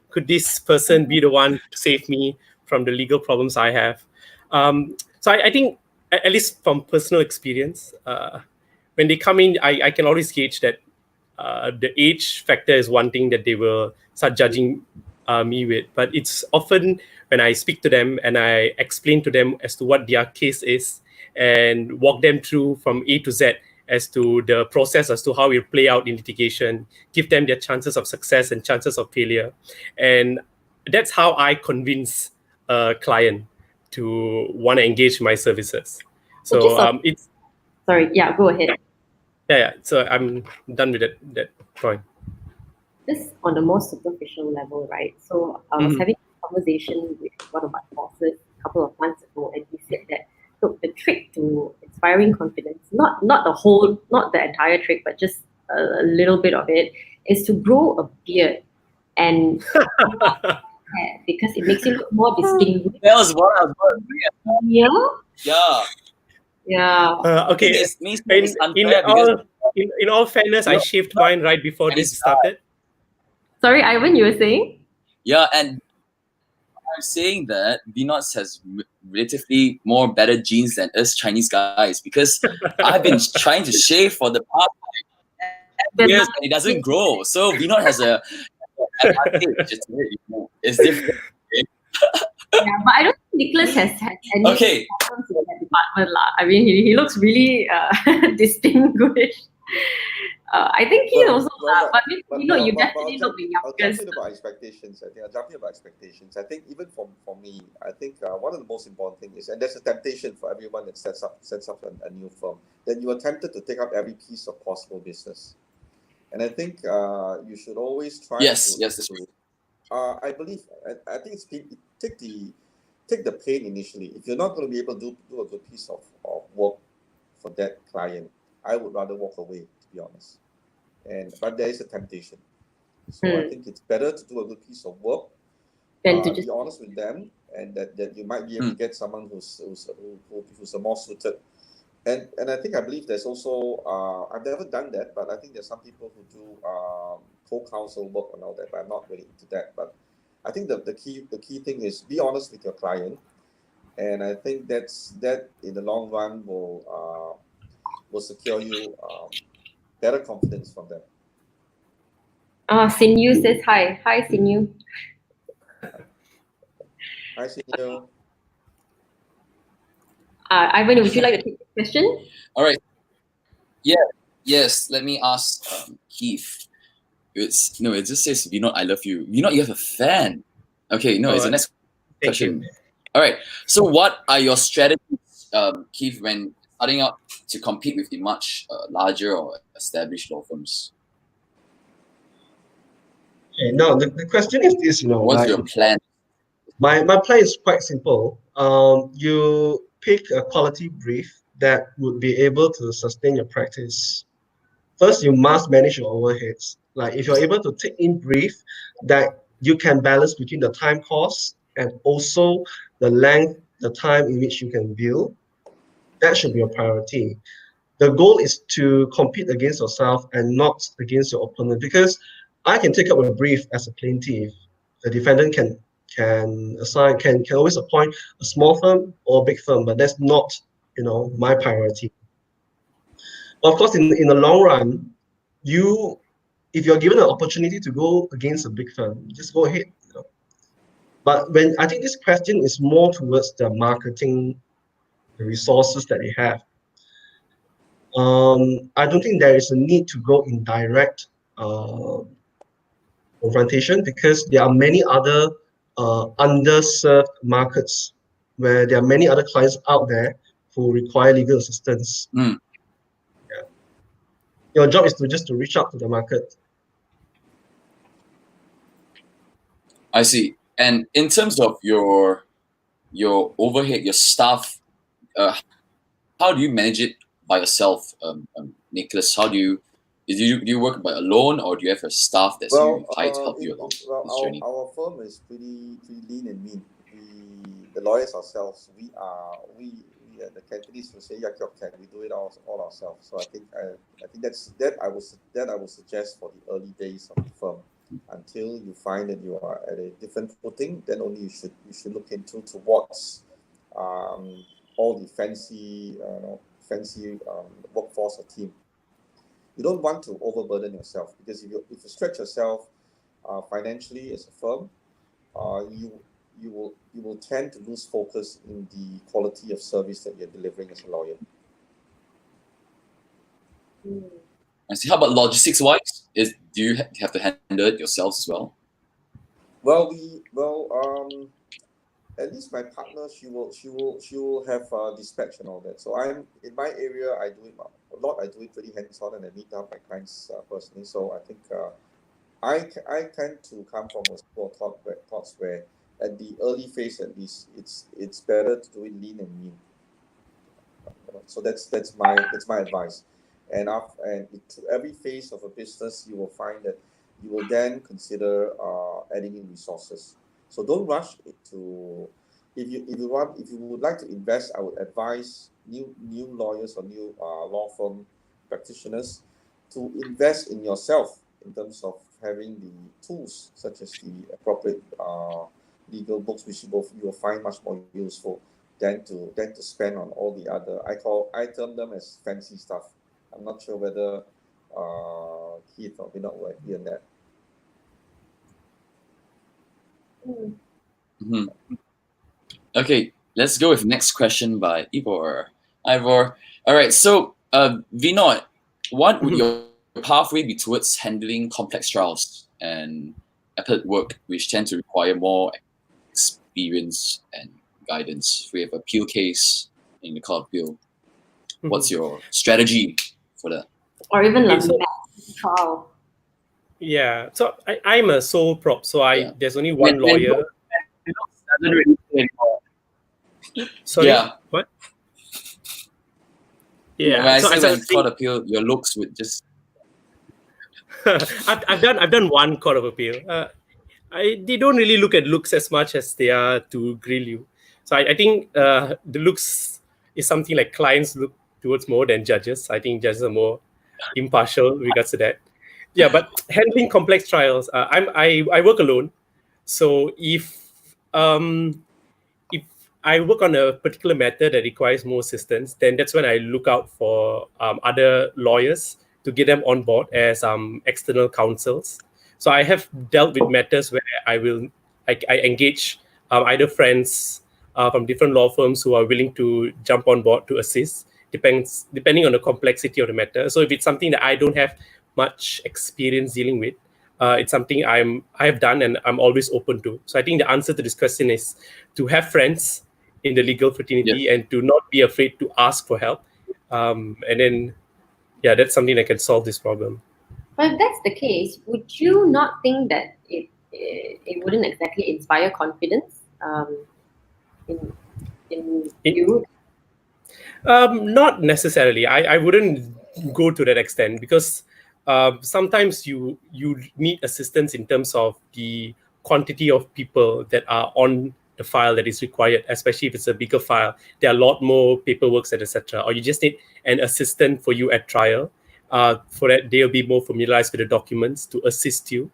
could this person be the one to save me from the legal problems I have? So I think, at least from personal experience, when they come in, I can always gauge that the age factor is one thing that they will start judging me with. But it's often when I speak to them and I explain to them as to what their case is and walk them through from A to Z as to the process, as to how it will play out in litigation, give them their chances of success and chances of failure. And that's how I convince a client to want to engage my services. So it's...
Sorry, yeah, go ahead.
Yeah. So I'm done with that point.
Just on a more superficial level, right? So I was having a conversation with one of my bosses a couple of months ago, and he said that, look, the trick to inspiring confidence, not the entire trick, but just a little bit of it, is to grow a beard. And hair because it makes you look more distinguished.
That was what I was going to say.
Yeah.
Yeah.
Yeah.
Okay.
It means it's unfair
In all fairness, I shaved mine right before this started.
Sorry, Ivan, you were saying?
Yeah, and I'm saying that Vinod has relatively more better genes than us Chinese guys because I've been trying to shave for the past years and it doesn't grow. So Vinod has a advantage. It's different.
Yeah, but I don't think Nicholas has any problems in that department. I mean, he looks really distinguished. I think he also, but you definitely look the
I'll jump
youngest.
in about expectations. I think even for me, I think one of the most important things is, and there's a temptation for everyone that sets up a new firm, that you are tempted to take up every piece of possible business. And I think you should always try
Yes, that's true.
I believe, I think take the pain initially. If you're not going to be able to do a good piece of work for that client, I would rather walk away, to be honest. But there is a temptation. So I think it's better to do a good piece of work,
Than to just
be honest with them, and that you might be able to get someone who's more suited. And I believe there's also I've never done that, but I think there's some people who do co-counsel work and all that, but I'm not really into that. But I think the key thing is be honest with your client, and I think that in the long run will secure you better confidence from them.
Sinew says hi. Hi, Sinew.
Hi, Sinew.
Ivan, would you like to take the question?
All right. Yeah. Yes. Let me ask Keith. It just says Vinod, I love you. Vinod, you have a fan. Okay. No, it's the next question. All right. So, what are your strategies, Keith, when starting out to compete with the much larger or established law firms?
Okay, now the question is this,
what's your plan?
My plan is quite simple. You pick a quality brief that would be able to sustain your practice. First, you must manage your overheads. Like if you're able to take in brief that you can balance between the time cost and also the length, the time in which you can bill, that should be your priority. The goal is to compete against yourself and not against your opponent, because I can take up a brief as a plaintiff. The defendant can always appoint a small firm or a big firm, but that's not my priority. But of course, in the long run, if you're given an opportunity to go against a big firm, just go ahead. But when I think this question is more towards the marketing, the resources that they have. I don't think there is a need to go in direct confrontation, because there are many other underserved markets where there are many other clients out there who require legal assistance. Yeah. Your job is to reach out to the market.
I see. And in terms of your overhead, your staff, how do you manage it by yourself, Nicholas? How do you work by alone, or do you have a staff that's you hire to help you along this journey?
Our firm is pretty lean and mean. The lawyers ourselves, we the Cantonese will say we do it all ourselves. So I think I would suggest for the early days of the firm, until you find that you are at a different footing, then only you should look towards all the fancy workforce or team. You don't want to overburden yourself, because if you stretch yourself financially as a firm, you will tend to lose focus in the quality of service that you're delivering as a lawyer.
I see. How about logistics wise? Do you have to handle it yourselves as well?
Well, at least my partner, she will have dispatch and all that. So I'm in my area. I do it a lot. I do it pretty hands-on, and I meet up my clients personally. So I think I tend to come from a school of thoughts where at the early phase, at least, it's better to do it lean and mean. So that's my advice. And to every phase of a business, you will find that you will then consider adding in resources. So don't rush to. If you would like to invest, I would advise new lawyers or new law firm practitioners to invest in yourself in terms of having the tools such as the appropriate legal books, which you will find much more useful than to spend on all the other. I term them as fancy stuff. I'm not sure whether Keith or Vinod will agree on that.
Okay, let's go with next question by Ivor. All right, so Vinod, what would your pathway be towards handling complex trials and appellate work, which tend to require more experience and guidance? If we have an appeal case in the court of appeal, what's your strategy for that?
Or even like trial.
Yeah, so I'm a sole prop, so there's only one lawyer.
Doesn't really say anymore.
Sorry,
Yeah.
what? Yeah,
When I
so
say
as
when
I was
court appeal, your looks would just.
I've done one court of appeal. They don't really look at looks as much as they are to grill you. So I think the looks is something like clients look towards more than judges. I think judges are more impartial in regards to that. Yeah, but handling complex trials, I work alone. So if I work on a particular matter that requires more assistance, then that's when I look out for other lawyers to get them on board as external counsels. So I have dealt with matters where I engage either friends from different law firms who are willing to jump on board to assist, depending on the complexity of the matter. So if it's something that I don't have much experience dealing with, it's something I have done and I'm always open to. So I think the answer to this question is to have friends in the legal fraternity and to not be afraid to ask for help. And then, that's something that can solve this problem.
But if that's the case, would you not think that it wouldn't exactly inspire confidence in you?
Not necessarily. I wouldn't go to that extent because sometimes you need assistance in terms of the quantity of people that are on the file that is required, especially if it's a bigger file. There are a lot more paperwork, etc. Or you just need an assistant for you at trial. For that, they'll be more familiarized with the documents to assist you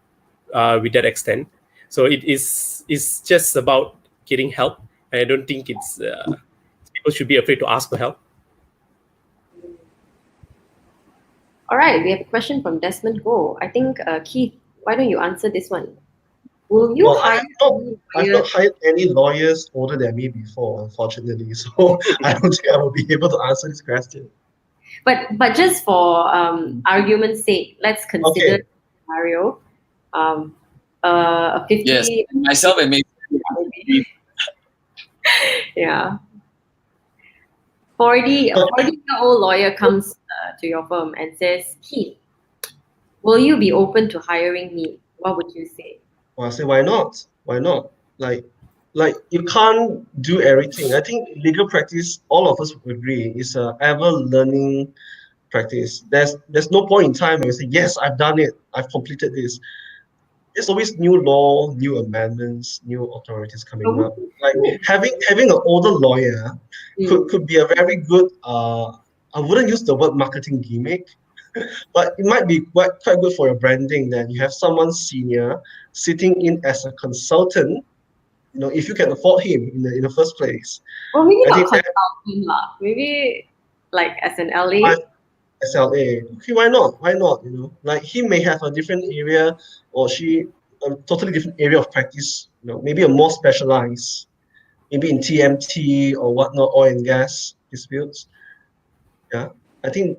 with that extent. So it's just about getting help. And I don't think it's people should be afraid to ask for help.
All right, we have a question from Desmond Go. I think, Keith, why don't you answer this one? Will you hire?
I've not hired any lawyers older than me before, unfortunately. So I don't think I will be able to answer this question.
But just for argument's sake, let's consider the scenario. A 50.
Yes, myself and maybe.
Yeah. 40-year-old lawyer comes to your firm and says, Keith, will you be open to hiring me? What would you say?
Well, I say, why not? Why not? Like you can't do everything. I think legal practice, all of us would agree, is a ever learning practice. There's no point in time where you say, yes, I've done it, I've completed this. There's always new law, new amendments, new authorities coming up. Like having an older lawyer could be a very good I wouldn't use the word marketing gimmick, but it might be quite good for your branding that you have someone senior sitting in as a consultant, if you can afford him in the first place.
Well, maybe not consultant lah. Maybe like as an LA.
SLA. Okay, why not? Why not? Like he may have a different area or she a totally different area of practice, maybe a more specialized, maybe in TMT or whatnot, oil and gas disputes. Yeah. I think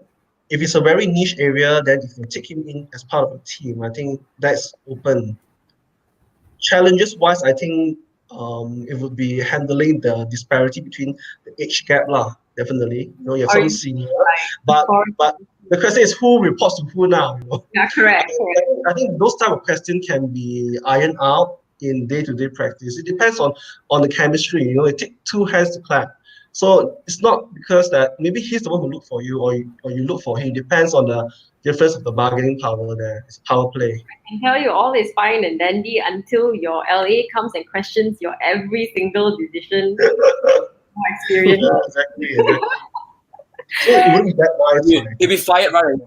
if it's a very niche area, then if you take him in as part of a team, I think that's open. Challenges wise, I think it would be handling the disparity between the age gap lah. Definitely, you have some senior, but the question is who reports to who now.
Yeah, correct.
I think those type of questions can be ironed out in day-to-day practice. It depends on the chemistry. It takes two hands to clap. So it's not because that maybe he's the one who look for you or you look for him. Depends on the difference of the bargaining power there. It's power play.
I can tell you all is fine and dandy until your LA comes and questions your every single decision or experience.
Yeah, exactly. So it wouldn't be that wise.
He'll be fired, right?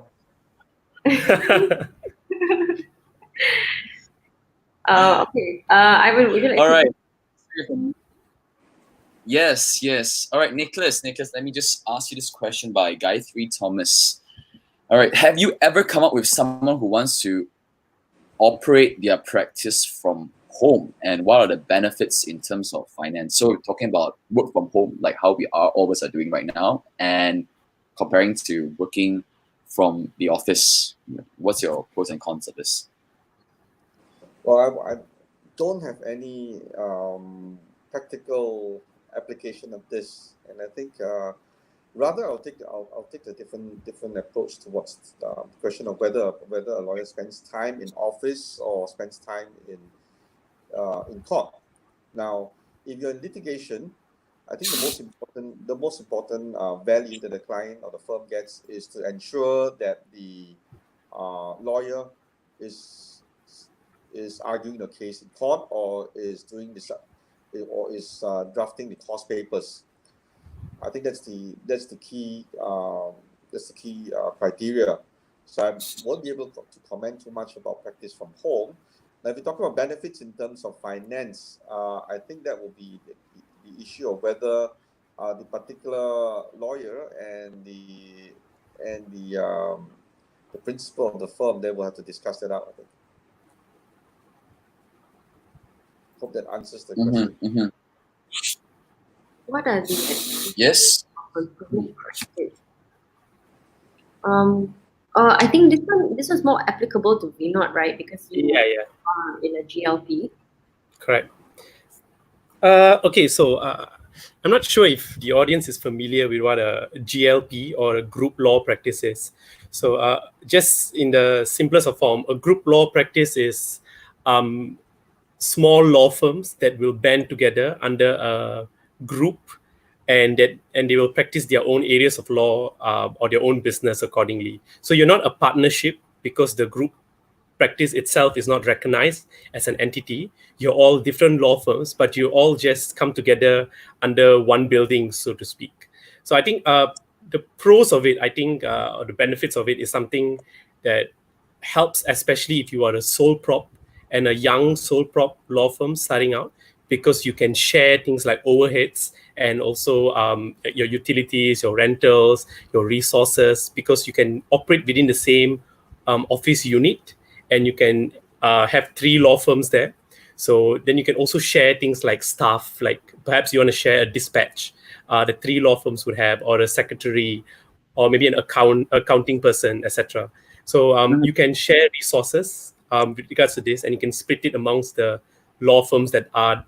Okay. Ivan, would you like
All
to...
right. Yes. All right, Nicholas, let me just ask you this question by Guy 3 Thomas. All right, have you ever come up with someone who wants to operate their practice from home, and what are the benefits in terms of finance? So we're talking about work from home, like how we are all of us are doing right now, and comparing to working from the office. What's your pros and cons of this?
Well, I don't have any practical application of this, and I think rather I'll take a different approach towards the question of whether a lawyer spends time in office or spends time in court. Now, if you're in litigation, I think the most important value that the client or the firm gets is to ensure that the lawyer is arguing the case in court or is doing this or is drafting the cost papers. I think that's the key criteria. So I won't be able to comment too much about practice from home. Now, if we talk about benefits in terms of finance, I think that will be the issue of whether the particular lawyer and the principal of the firm, they will have to discuss that out. I think. Hope that answers the question.
Mm-hmm.
What are the...
Yes.
I think this was more applicable to Vinod, right? Because you are in a GLP.
Correct. Okay, so I'm not sure if the audience is familiar with what a GLP or a group law practice is. So just in the simplest of form, a group law practice is small law firms that will band together under a group, and they will practice their own areas of law or their own business accordingly. So you're not a partnership because the group practice itself is not recognized as an entity. You're all different law firms, but you all just come together under one building, so to speak. So I think the pros of it, or the benefits of it is something that helps, especially if you are a sole prop and a young sole prop law firm starting out, because you can share things like overheads and also your utilities, your rentals, your resources, because you can operate within the same office unit, and you can have 3 law firms there. So then you can also share things like staff, like perhaps you want to share a dispatch, the 3 law firms would have, or a secretary, or maybe an accounting person, etc. So you can share resources with regards to this, and you can split it amongst the law firms that are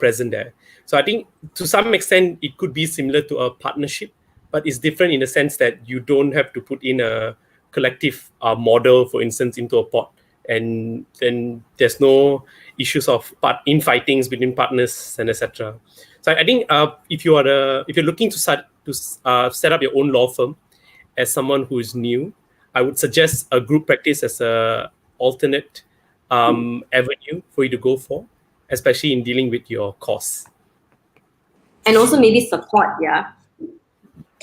present there. So I think to some extent it could be similar to a partnership, but it's different in the sense that you don't have to put in a collective model, for instance, into a pot, and then there's no issues of infightings between partners and etc. So I think if you're looking to set up your own law firm as someone who is new, I would suggest a group practice as a alternate avenue for you to go for, especially in dealing with your costs.
And also maybe support, yeah.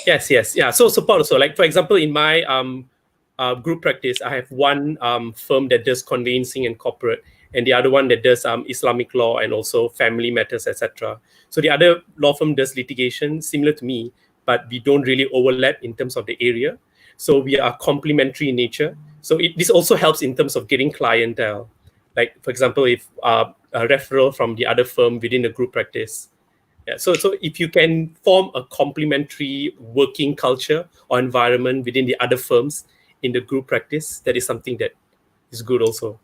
Yes. So support also, like for example, in my group practice, I have one firm that does conveyancing and corporate, and the other one that does Islamic law and also family matters, etc. So the other law firm does litigation similar to me, but we don't really overlap in terms of the area. So we are complementary in nature. So this also helps in terms of getting clientele. Like for example, if a referral from the other firm within the group practice. Yeah, so if you can form a complementary working culture or environment within the other firms in the group practice, that is something that is good also.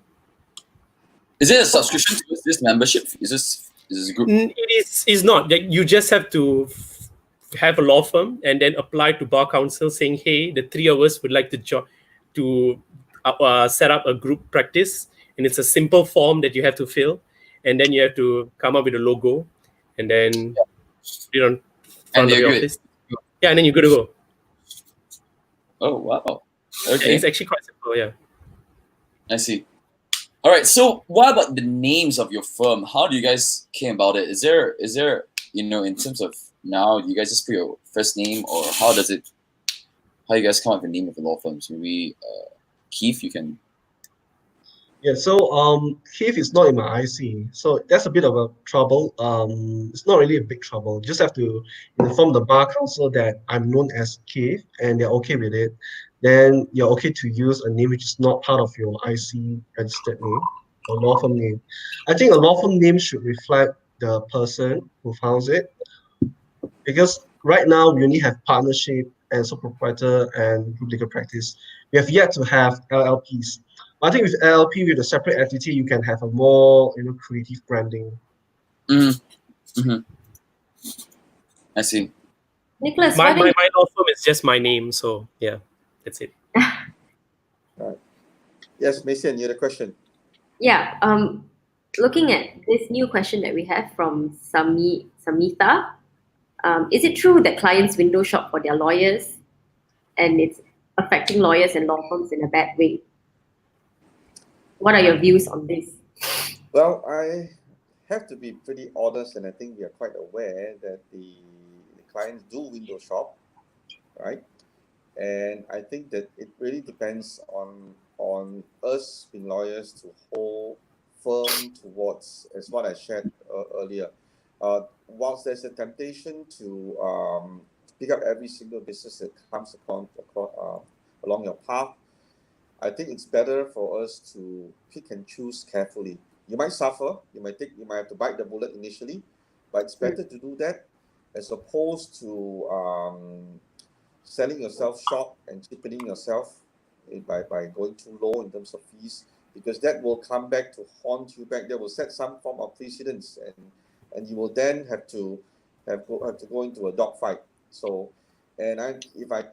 Is it a subscription to this membership? Is this a group?
It's not. Like, you just have to have a law firm and then apply to Bar Council saying, hey, the 3 of us would like to set up a group practice, and it's a simple form that you have to fill, and then you have to come up with a logo, and then front of
they're
your
good.
office. Yeah, and then you're good to go.
Oh wow.
Yeah,
Okay,
it's actually quite simple. Yeah.
I see. All right. So, what about the names of your firm? How do you guys came about it? Is there in terms of now, you guys just put your first name, or how does it? How you guys come up with the name of the law firms? Maybe Keith, you can.
Yeah, so Keith is not in my IC, so that's a bit of a trouble. It's not really a big trouble. Just have to inform the bar council that I'm known as Keith, and they're okay with it. Then you're okay to use a name which is not part of your IC registered name or law firm name. I think a law firm name should reflect the person who founds it, because right now we only have partnership and sole proprietor and group legal practice. We have yet to have LLPs. I think with LLP, with a separate entity, you can have a more creative branding.
Mm-hmm. I see.
Nicholas,
My
why don't
law firm is just my name, so yeah, that's it.
Yes, Mei Xian, you had a question.
Yeah, looking at this new question that we have from Samitha, is it true that clients window shop for their lawyers and it's affecting lawyers and law firms in a bad way? What are your views on this?
Well, I have to be pretty honest, and I think we are quite aware that the clients do window shop, right? And I think that it really depends on us being lawyers to hold firm towards, as what I shared earlier. Whilst there's a temptation to pick up every single business that comes along your path, I think it's better for us to pick and choose carefully. You might suffer, you might have to bite the bullet initially, but it's better to do that as opposed to selling yourself short and cheapening yourself by going too low in terms of fees, because that will come back to haunt you back. That will set some form of precedence, and you will then have to go into a dogfight. So, and if I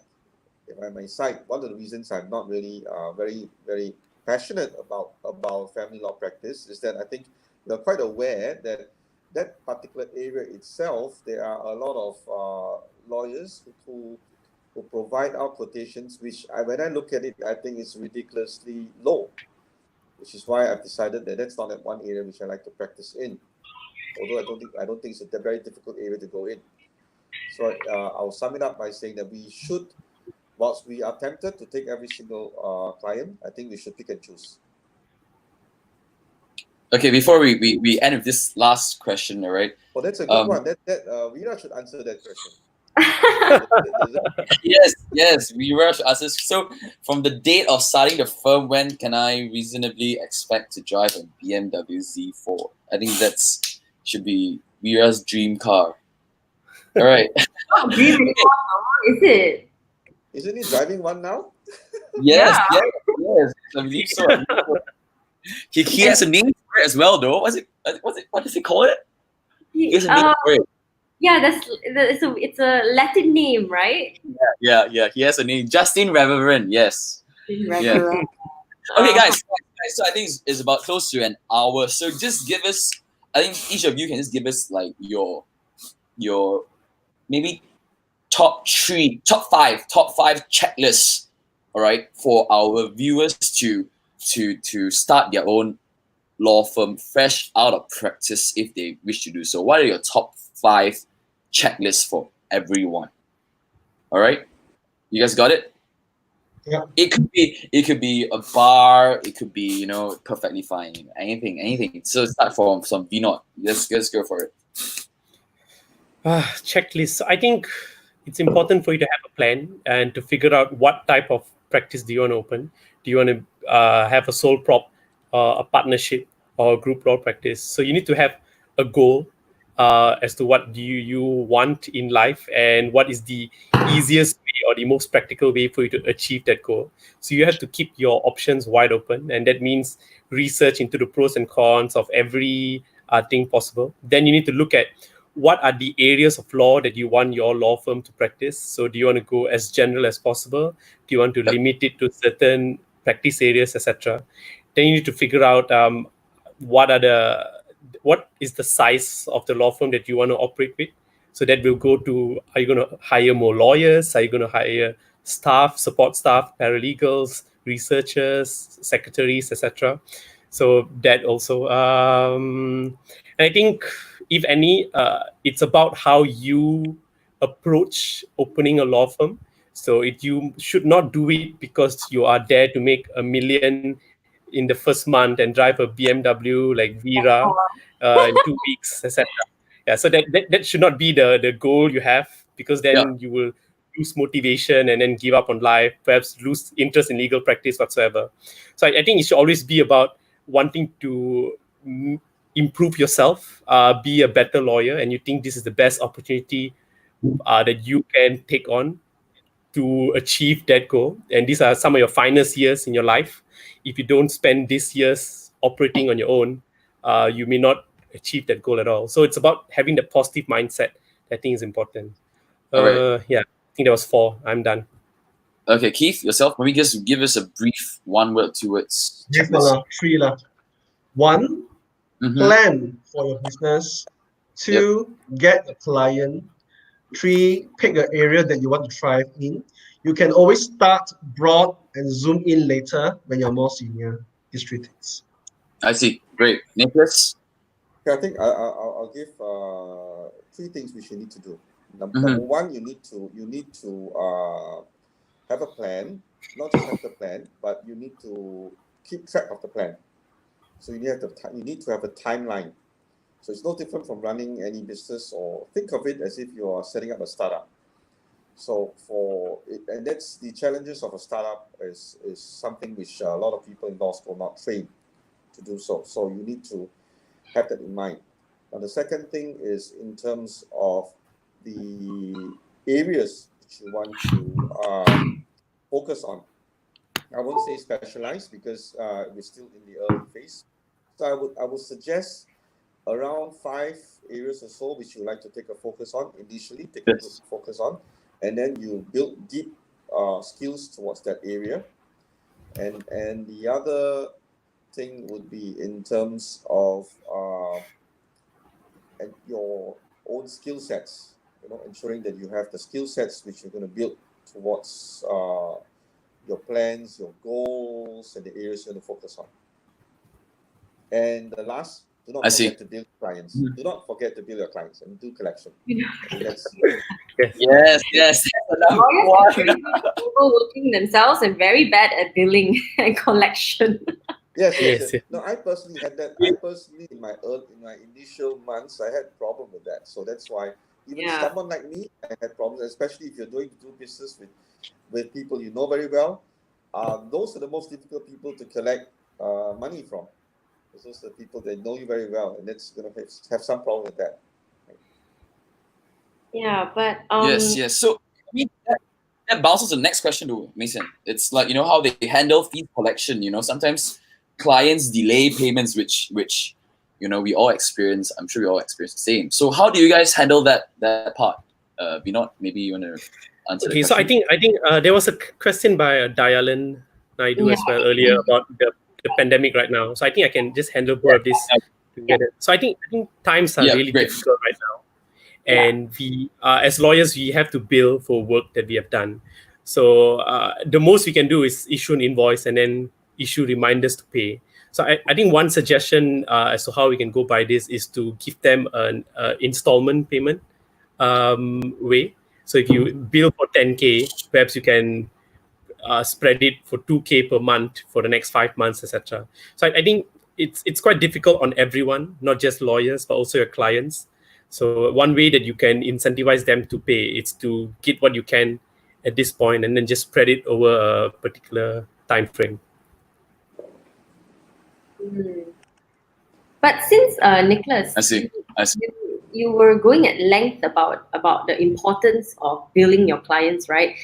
may cite, one of the reasons I'm not really very, very passionate about family law practice is that I think we're quite aware that that particular area itself, there are a lot of lawyers who provide out quotations, which when I look at it, I think it's ridiculously low, which is why I've decided that that's not one area which I like to practice in. Although I don't think it's a very difficult area to go in. So I'll sum it up by saying that we should, whilst we are tempted to take every single client, I think we should pick and choose.
Okay, before we end with this last question, all right?
Well, that's a good one. That Veera should answer that question.
Yes, we rush us. So, from the date of starting the firm, when can I reasonably expect to drive a BMW Z4? I think should be Veera's dream car. All right.
Oh, really? Is it?
Isn't he driving one now?
Yes. I believe so. He has a name for it as well, though. What does he call it? He has a name for it.
Yeah, it's a Latin name, right?
Yeah. He has a name. Justin Reverend. Yes.
Reverend.
Okay, guys. So I think it's about close to an hour. So just give us. I think each of you can just give us like your maybe top five checklists. All right, for our viewers to start their own law firm fresh out of practice if they wish to do so. What are your top 5 checklists for everyone? All right, you guys got it?
Yeah.
It could be a bar. It could be perfectly fine. Anything. So start from some Vinod. Let's go for it.
Checklist. I think it's important for you to have a plan and to figure out what type of practice do you want to open. Do you want to have a sole prop, a partnership, or a group law practice? So you need to have a goal as to what do you want in life and what is the easiest way or the most practical way for you to achieve that goal. So you have to keep your options wide open, and that means research into the pros and cons of every thing possible. Then you need to look at what are the areas of law that you want your law firm to practice. So do you want to go as general as possible? Do you want to limit it to certain practice areas, etc.? Then you need to figure out what is the size of the law firm that you want to operate with. So that will go to, are you going to hire more lawyers? Are you going to hire staff, support staff, paralegals, researchers, secretaries, etc.? So that also. And I think, if any, it's about how you approach opening a law firm. So you should not do it because you are there to make $1 million in the first month and drive a BMW like Vera in 2 weeks, etc. Yeah, so that should not be the goal you have, because
Yeah.
then you will lose motivation and then give up on life, perhaps lose interest in legal practice whatsoever. So I think it should always be about wanting to improve yourself, be a better lawyer, and you think this is the best opportunity that you can take on to achieve that goal. And these are some of your finest years in your life. If you don't spend these years operating on your own, you may not achieve that goal at all. So it's about having the positive mindset that I think is important.
All right.
Yeah, I think that was 4. I'm done.
Okay, Keith, yourself, maybe just give us a brief 1 word, 2 words.
Yes, 3 lah. 1,
Mhm.
plan for your business. 2, get a client. 3, pick an area that you want to thrive in. You can always start broad and zoom in later when you're more senior. These 3 things.
I see. Great. Nicholas?
Okay, I think I'll give 3 things which you need to do. Number 1, you need to have a plan. Not just have the plan, but you need to keep track of the plan. So you need to have a timeline. So it's no different from running any business, or think of it as if you are setting up a startup. So and that's the challenges of a startup is something which a lot of people in law school are not trained to do so. So you need to have that in mind. Now the second thing is in terms of the areas which you want to focus on. I won't say specialize because we're still in the early phase. So I would suggest around 5 areas or so which you like to take a focus on initially, take a good focus on, and then you build deep skills towards that area. And the other thing would be in terms of your own skill sets, ensuring that you have the skill sets which you're going to build towards your plans, your goals, and the areas you're going to focus on. And the last, do not forget to build clients. Do not forget to build your clients and do collection.
Yes.
Lawyers are very good at overworking themselves and very bad at billing and collection.
Yes. No, I personally had that. In my initial months, I had problem with that. So that's why even someone like me, I had problems, especially if you're doing business with people you know very well. Those are the most difficult people to collect money from. Those are the people that know you very well, and that's going to have some problem with that.
Yeah, but
yes. So I mean, that bounces to the next question to Mei Xian. It's like, how they handle fee collection. Sometimes clients delay payments, which we all experience. I'm sure we all experience the same. So how do you guys handle that part? Vinod, maybe you want to answer.
Okay, so I think there was a question by Dayalan Naidu as well earlier about the pandemic right now. So I think I can just handle both of this together. So I think times are really difficult right now, and we as lawyers we have to bill for work that we have done. So the most we can do is issue an invoice and then issue reminders to pay. So I think one suggestion as to how we can go by this is to give them an installment payment way. So if you bill for 10K, perhaps you can spread it for 2K per month for the next 5 months, etc. So I think it's quite difficult on everyone, not just lawyers, but also your clients. So one way that you can incentivize them to pay is to get what you can at this point and then just spread it over a particular time frame.
But since Nicholas,
I see.
You were going at length about the importance of billing your clients, right?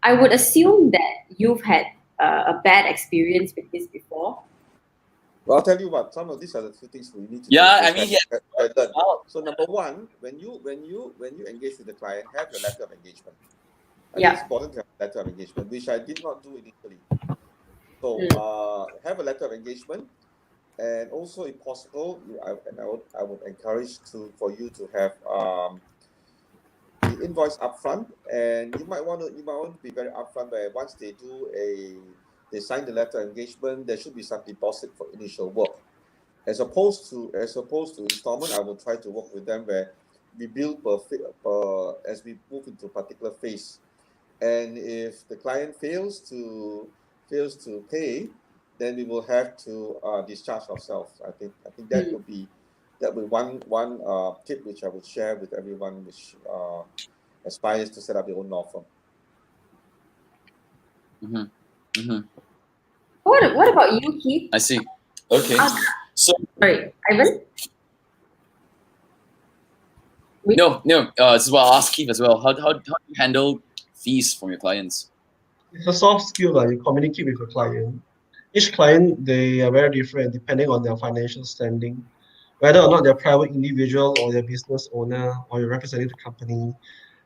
I would assume that you've had a bad experience with this before.
Well, I'll tell you what. Some of these are the 2 things we need to. So number 1, when you engage with the client, have your letter of engagement. It's important to have a letter of engagement, which I did not do initially. So have a letter of engagement. And also, if possible, I would encourage for you to have the invoice upfront, and you might want to be very upfront where once they sign the letter of engagement, there should be some deposit for initial work. As opposed to installment, I will try to work with them where we bill as we move into a particular phase. And if the client fails to pay, then we will have to discharge ourselves. I think that would be one tip which I would share with everyone which aspires to set up their own law firm.
What about you, Keith?
I see. Okay. So
Sorry, Ivan?
no. This is what I'll ask Keith as well. How do you handle fees from your clients?
It's a soft skill that you communicate with your client. Each client, they are very different depending on their financial standing, whether or not they're private individual or they're business owner or you're representing the company.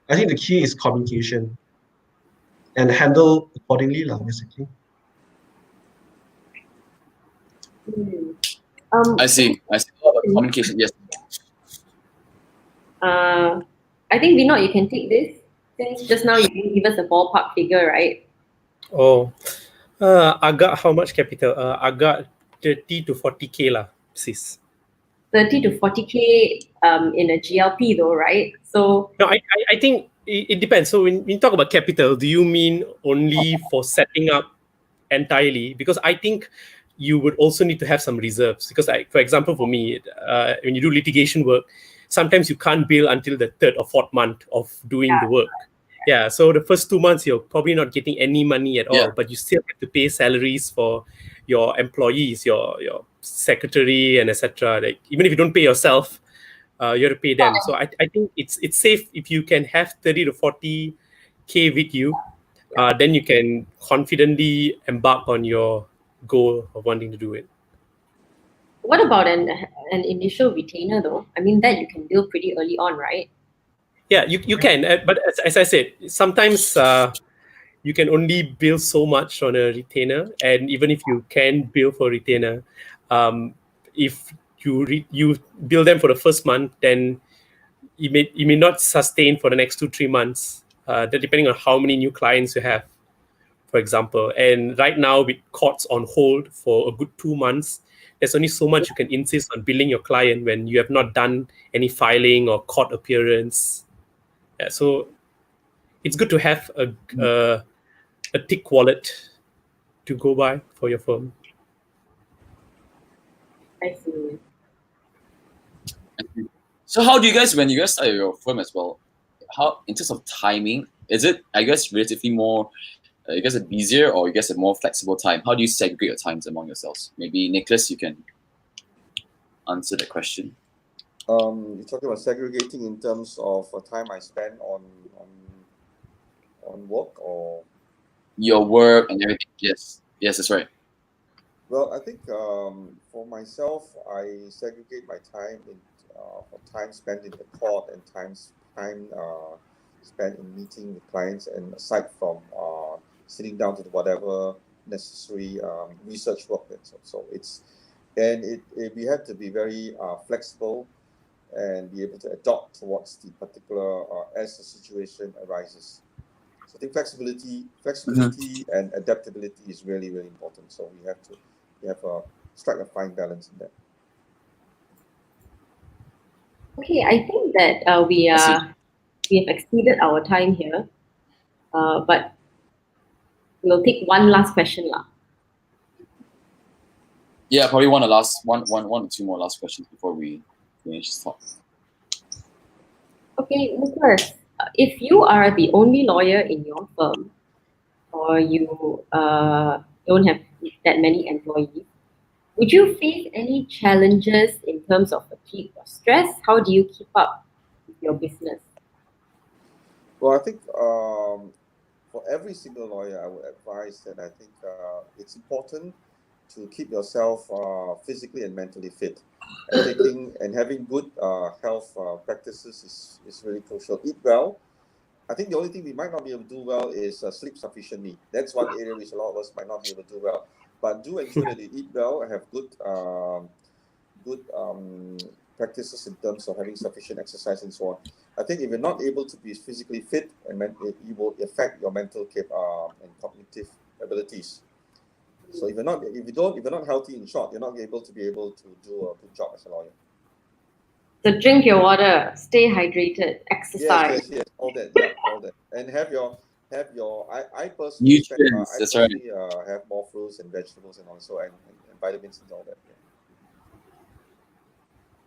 I think the key is communication and handle accordingly, basically.
I see. A lot of communication. Yes.
I think Vinod, you can take this since just now you didn't give us a ballpark figure, right?
Oh, agak how much capital? Agak 30 to 40K lah, sis.
30 to 40K in a GLP though, right? So
no, I think it depends. So when you talk about capital, do you mean only for setting up entirely? Because I think you would also need to have some reserves. Because for example, for me, when you do litigation work, sometimes you can't bill until the third or fourth month of doing the work. Yeah, so the first 2 months, you're probably not getting any money at all, but you still have to pay salaries for your employees, your secretary and etc. Like even if you don't pay yourself, you have to pay them. So I think it's safe if you can have 30 to 40K with you, then you can confidently embark on your goal of wanting to do it.
what about an initial retainer though? I mean that you can bill pretty early on, right?
Yeah, you can, but as I said, sometimes you can only bill so much on a retainer, and even if you can bill for retainer, if you bill them for the first month, then you may not sustain for the next 2-3 months. That depending on how many new clients you have, for example. And right now, with courts on hold for a good 2 months, there's only so much you can insist on billing your client when you have not done any filing or court appearance. Yeah, so it's good to have a thick wallet to go by for your firm.
I see.
So how do you guys, when you guys start your firm as well, how in terms of timing, is it, I guess, relatively more, you guys are busier or you guys have more flexible time? How do you segregate your times among yourselves? Maybe Nicholas, you can answer that question.
You're talking about segregating in terms of time I spend on work or
your work and everything. Yes, that's right.
Well, I think for myself, I segregate my time for time spent in the court and time spent in meeting with clients, and aside from sitting down to do whatever necessary research work. So we have to be very flexible and be able to adapt towards the particular as the situation arises. So I think flexibility and adaptability is really, really important. So we have to strike a fine balance in that.
Okay, I think that we have exceeded our time here, but we'll take one last question lah.
Yeah, probably one or two more last questions before we finish this talk.
Okay, Nicholas, if you are the only lawyer in your firm, or you don't have that many employees, would you face any challenges in terms of fatigue or stress? How do you keep up with your business?
Well, I think for every single lawyer, I would advise that I think it's important to keep yourself physically and mentally fit. And having good health practices is really crucial. Eat well. I think the only thing we might not be able to do well is sleep sufficiently. That's one area which a lot of us might not be able to do well. but do ensure that they eat well, have good practices in terms of having sufficient exercise and so on. I think if you're not able to be physically fit, and it will affect your mental and cognitive abilities. So if you're not healthy, in short, you're not able to do a good job as a lawyer.
So drink your water, stay hydrated, exercise.
Yes, all that, and have your. I personally
nutrients.
Have more fruits and vegetables and also and vitamins and all that.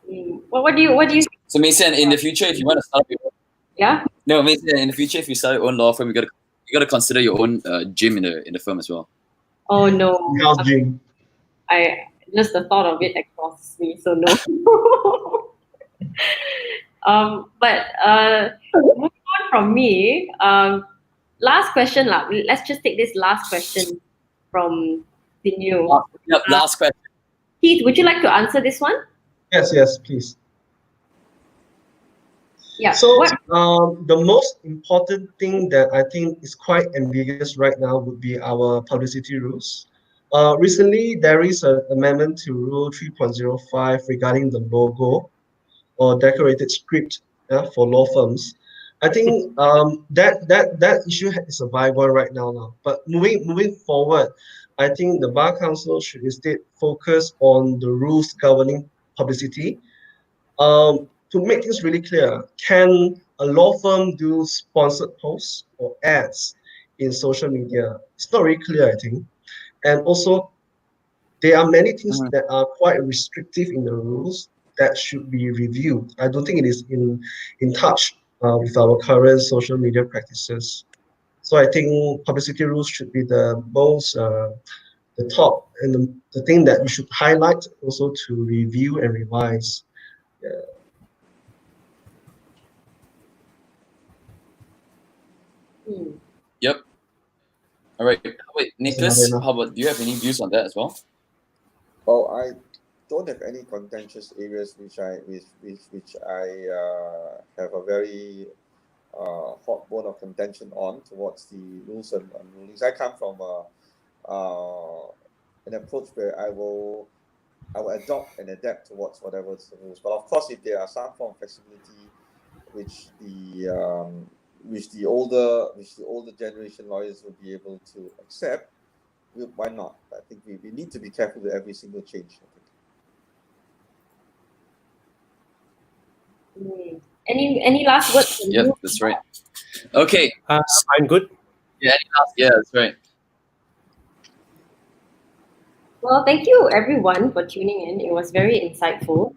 Yeah.
Well, what do you?
So Mei Xian, in the future, if you want to start your own, Mei Xian, in the future, if you start your own law firm, you gotta consider your own gym in the firm as well.
Oh no,
House gym.
Just the thought of it exhausts me. So no. But moving on from me, last question lah. Let's just take this last question from Dinu.
Last question.
Keith, would you like to answer this one?
Yes, please.
Yeah.
So the most important thing that I think is quite ambiguous right now would be our publicity rules. Recently, there is an amendment to Rule 3.05 regarding the logo or decorated script for law firms. I think that issue is a bygone right now. But moving forward, I think the Bar Council should instead focus on the rules governing publicity. To make things really clear, can a law firm do sponsored posts or ads in social media? It's not really clear, I think. And also, there are many things that are quite restrictive in the rules that should be reviewed. I don't think it is in touch with our current social media practices. So I think publicity rules should be the most, the top, and the thing that we should highlight also to review and revise.
Yep. All right. Wait, Nicholas, how about, do you have any views on that as well?
Well, I don't have any contentious areas which I have a very hot bone of contention on towards the rules and rulings. I come from an approach where I will adopt and adapt towards whatever the rules. But of course, if there are some form of flexibility which the older generation lawyers will be able to accept, why not? I think we need to be careful with every single change.
Any last words?
Yep, that's right. Okay.
I'm good.
Yeah, that's right.
Well, thank you everyone for tuning in. It was very insightful.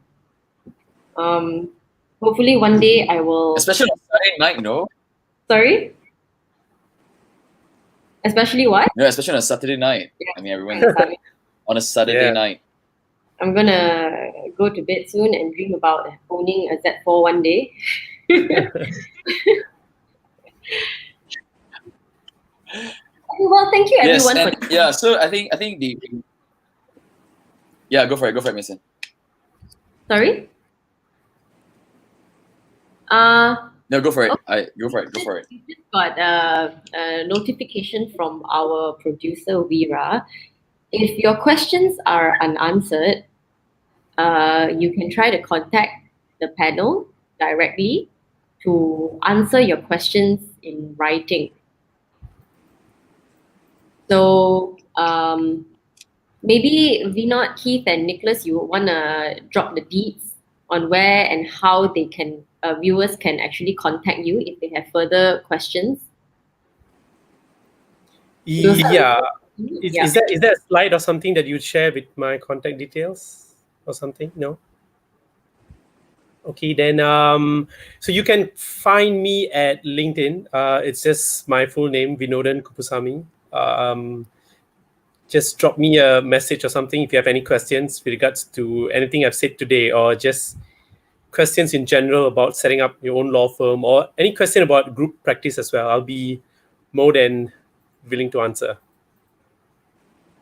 Hopefully one day I will.
Especially on Saturday night, no?
Sorry? Especially what?
No, especially on a Saturday night.
Yeah.
I mean, everyone on a Saturday night.
I'm gonna go to bed soon and dream about owning a Z4 one day. Well, thank you everyone for
so I think go for it, Mason.
Sorry?
No, go for it.
Okay.
Go for it.
We just got a notification from our producer, Veera. If your questions are unanswered, you can try to contact the panel directly to answer your questions in writing. So maybe Vinod, Keith, and Nicholas, you want to drop the deets on where and how they can viewers can actually contact you if they have further questions.
Yeah. Is there a slide or something that you'd share with my contact details or something? No? Okay, then so you can find me at LinkedIn. It's just my full name, Vinodhan Kuppusamy. Just drop me a message or something if you have any questions with regards to anything I've said today, or just questions in general about setting up your own law firm, or any question about group practice as well. I'll be more than willing to answer.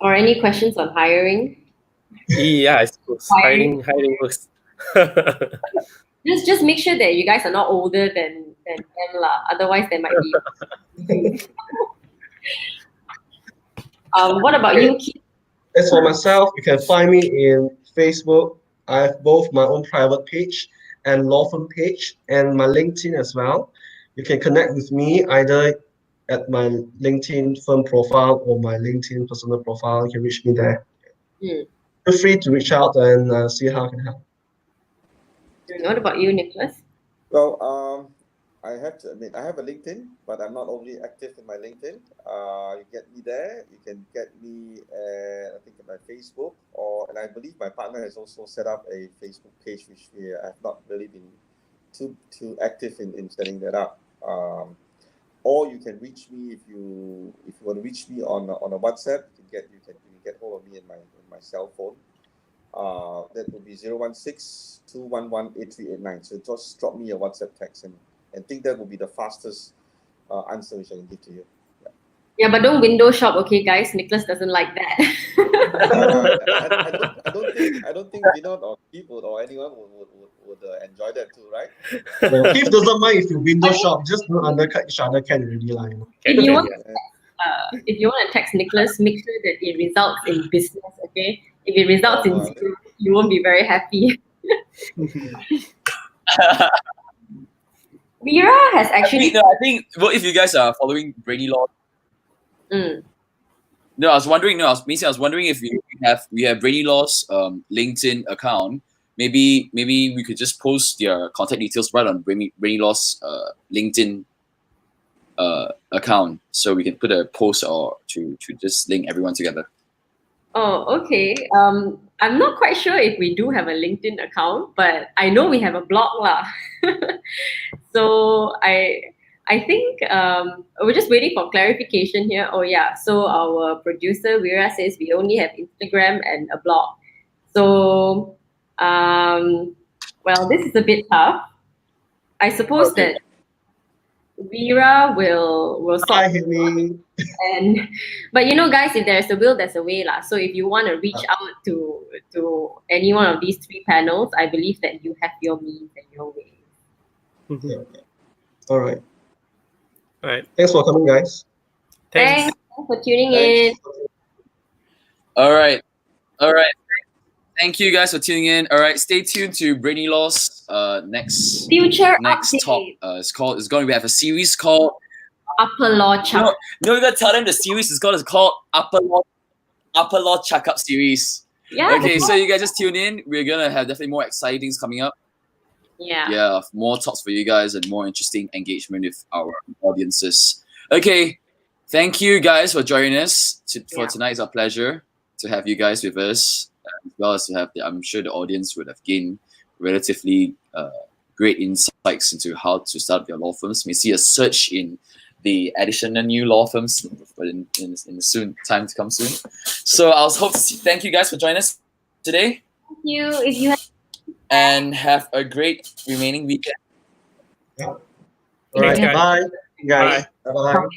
Or any questions on hiring?
Yeah, I suppose hiring works.
Just make sure that you guys are not older than them lah. Otherwise, there might be. What about you, Keith?
As for myself, you can find me in Facebook. I have both my own private page and law firm page and my LinkedIn as well. You can connect with me either at my LinkedIn firm profile or my LinkedIn personal profile. You can reach me there.
Mm.
Feel free to reach out and see how I can help.
What about you, Nicholas?
Well, I have to admit, I have a LinkedIn, but I'm not overly active in my LinkedIn. You get me there. You can get me, I think, at my Facebook, and I believe my partner has also set up a Facebook page, which we have not really been too active in setting that up. Or you can reach me if you want to reach me on a WhatsApp. You can get hold of me in my cell phone. That would be 016-211-8389. So just drop me a WhatsApp text and think that would be the fastest answer which I can give to you.
Yeah, but don't window shop, okay, guys? Nicholas doesn't like that.
I don't think Vinod or people or anyone would enjoy that too, right?
Keith doesn't mind if you window shop, just don't undercut each other can really like.
If you want to text Nicholas, make sure that it results in business, okay? If it results in zero, you won't be very happy. Vera has actually.
I think. Well, if you guys are following BrainyLaw. No, I was wondering. No, I was wondering if we have BrainyLaw's LinkedIn account. Maybe we could just post their contact details right on BrainyLaw's LinkedIn account, so we can put a post or to just link everyone together.
Oh, okay. I'm not quite sure if we do have a LinkedIn account, but I know we have a blog lah. So I think we're just waiting for clarification here. Oh yeah, so our producer Vera says we only have Instagram and a blog. So well, this is a bit tough. I suppose that Vera will sort but guys, if there's a will, there's a way lah. So if you want to reach out to any one of these three panels, I believe that you have your means and your ways.
All right.
All right.
Thanks for coming, guys.
Thanks for tuning in.
All right. Thank you guys for tuning in. All right, stay tuned to BrainyLaw's next talk. It's going to have a series called
Apa Law Cakap.
No, you gotta tell them the series is called Apa Law Cakap series.
Yeah.
Okay, so you guys just tune in. We're gonna have definitely more exciting things coming up. Yeah, more talks for you guys and more interesting engagement with our audiences. Okay, thank you guys for joining us for tonight. It's our pleasure to have you guys with us, as well as to have I'm sure the audience would have gained relatively great insights into how to start your law firms. We see a surge in the additional new law firms, but in the time to come soon. So I hope to thank you guys for joining us today.
Thank you.
And have a great remaining weekend.
All right, bye, guys. Bye.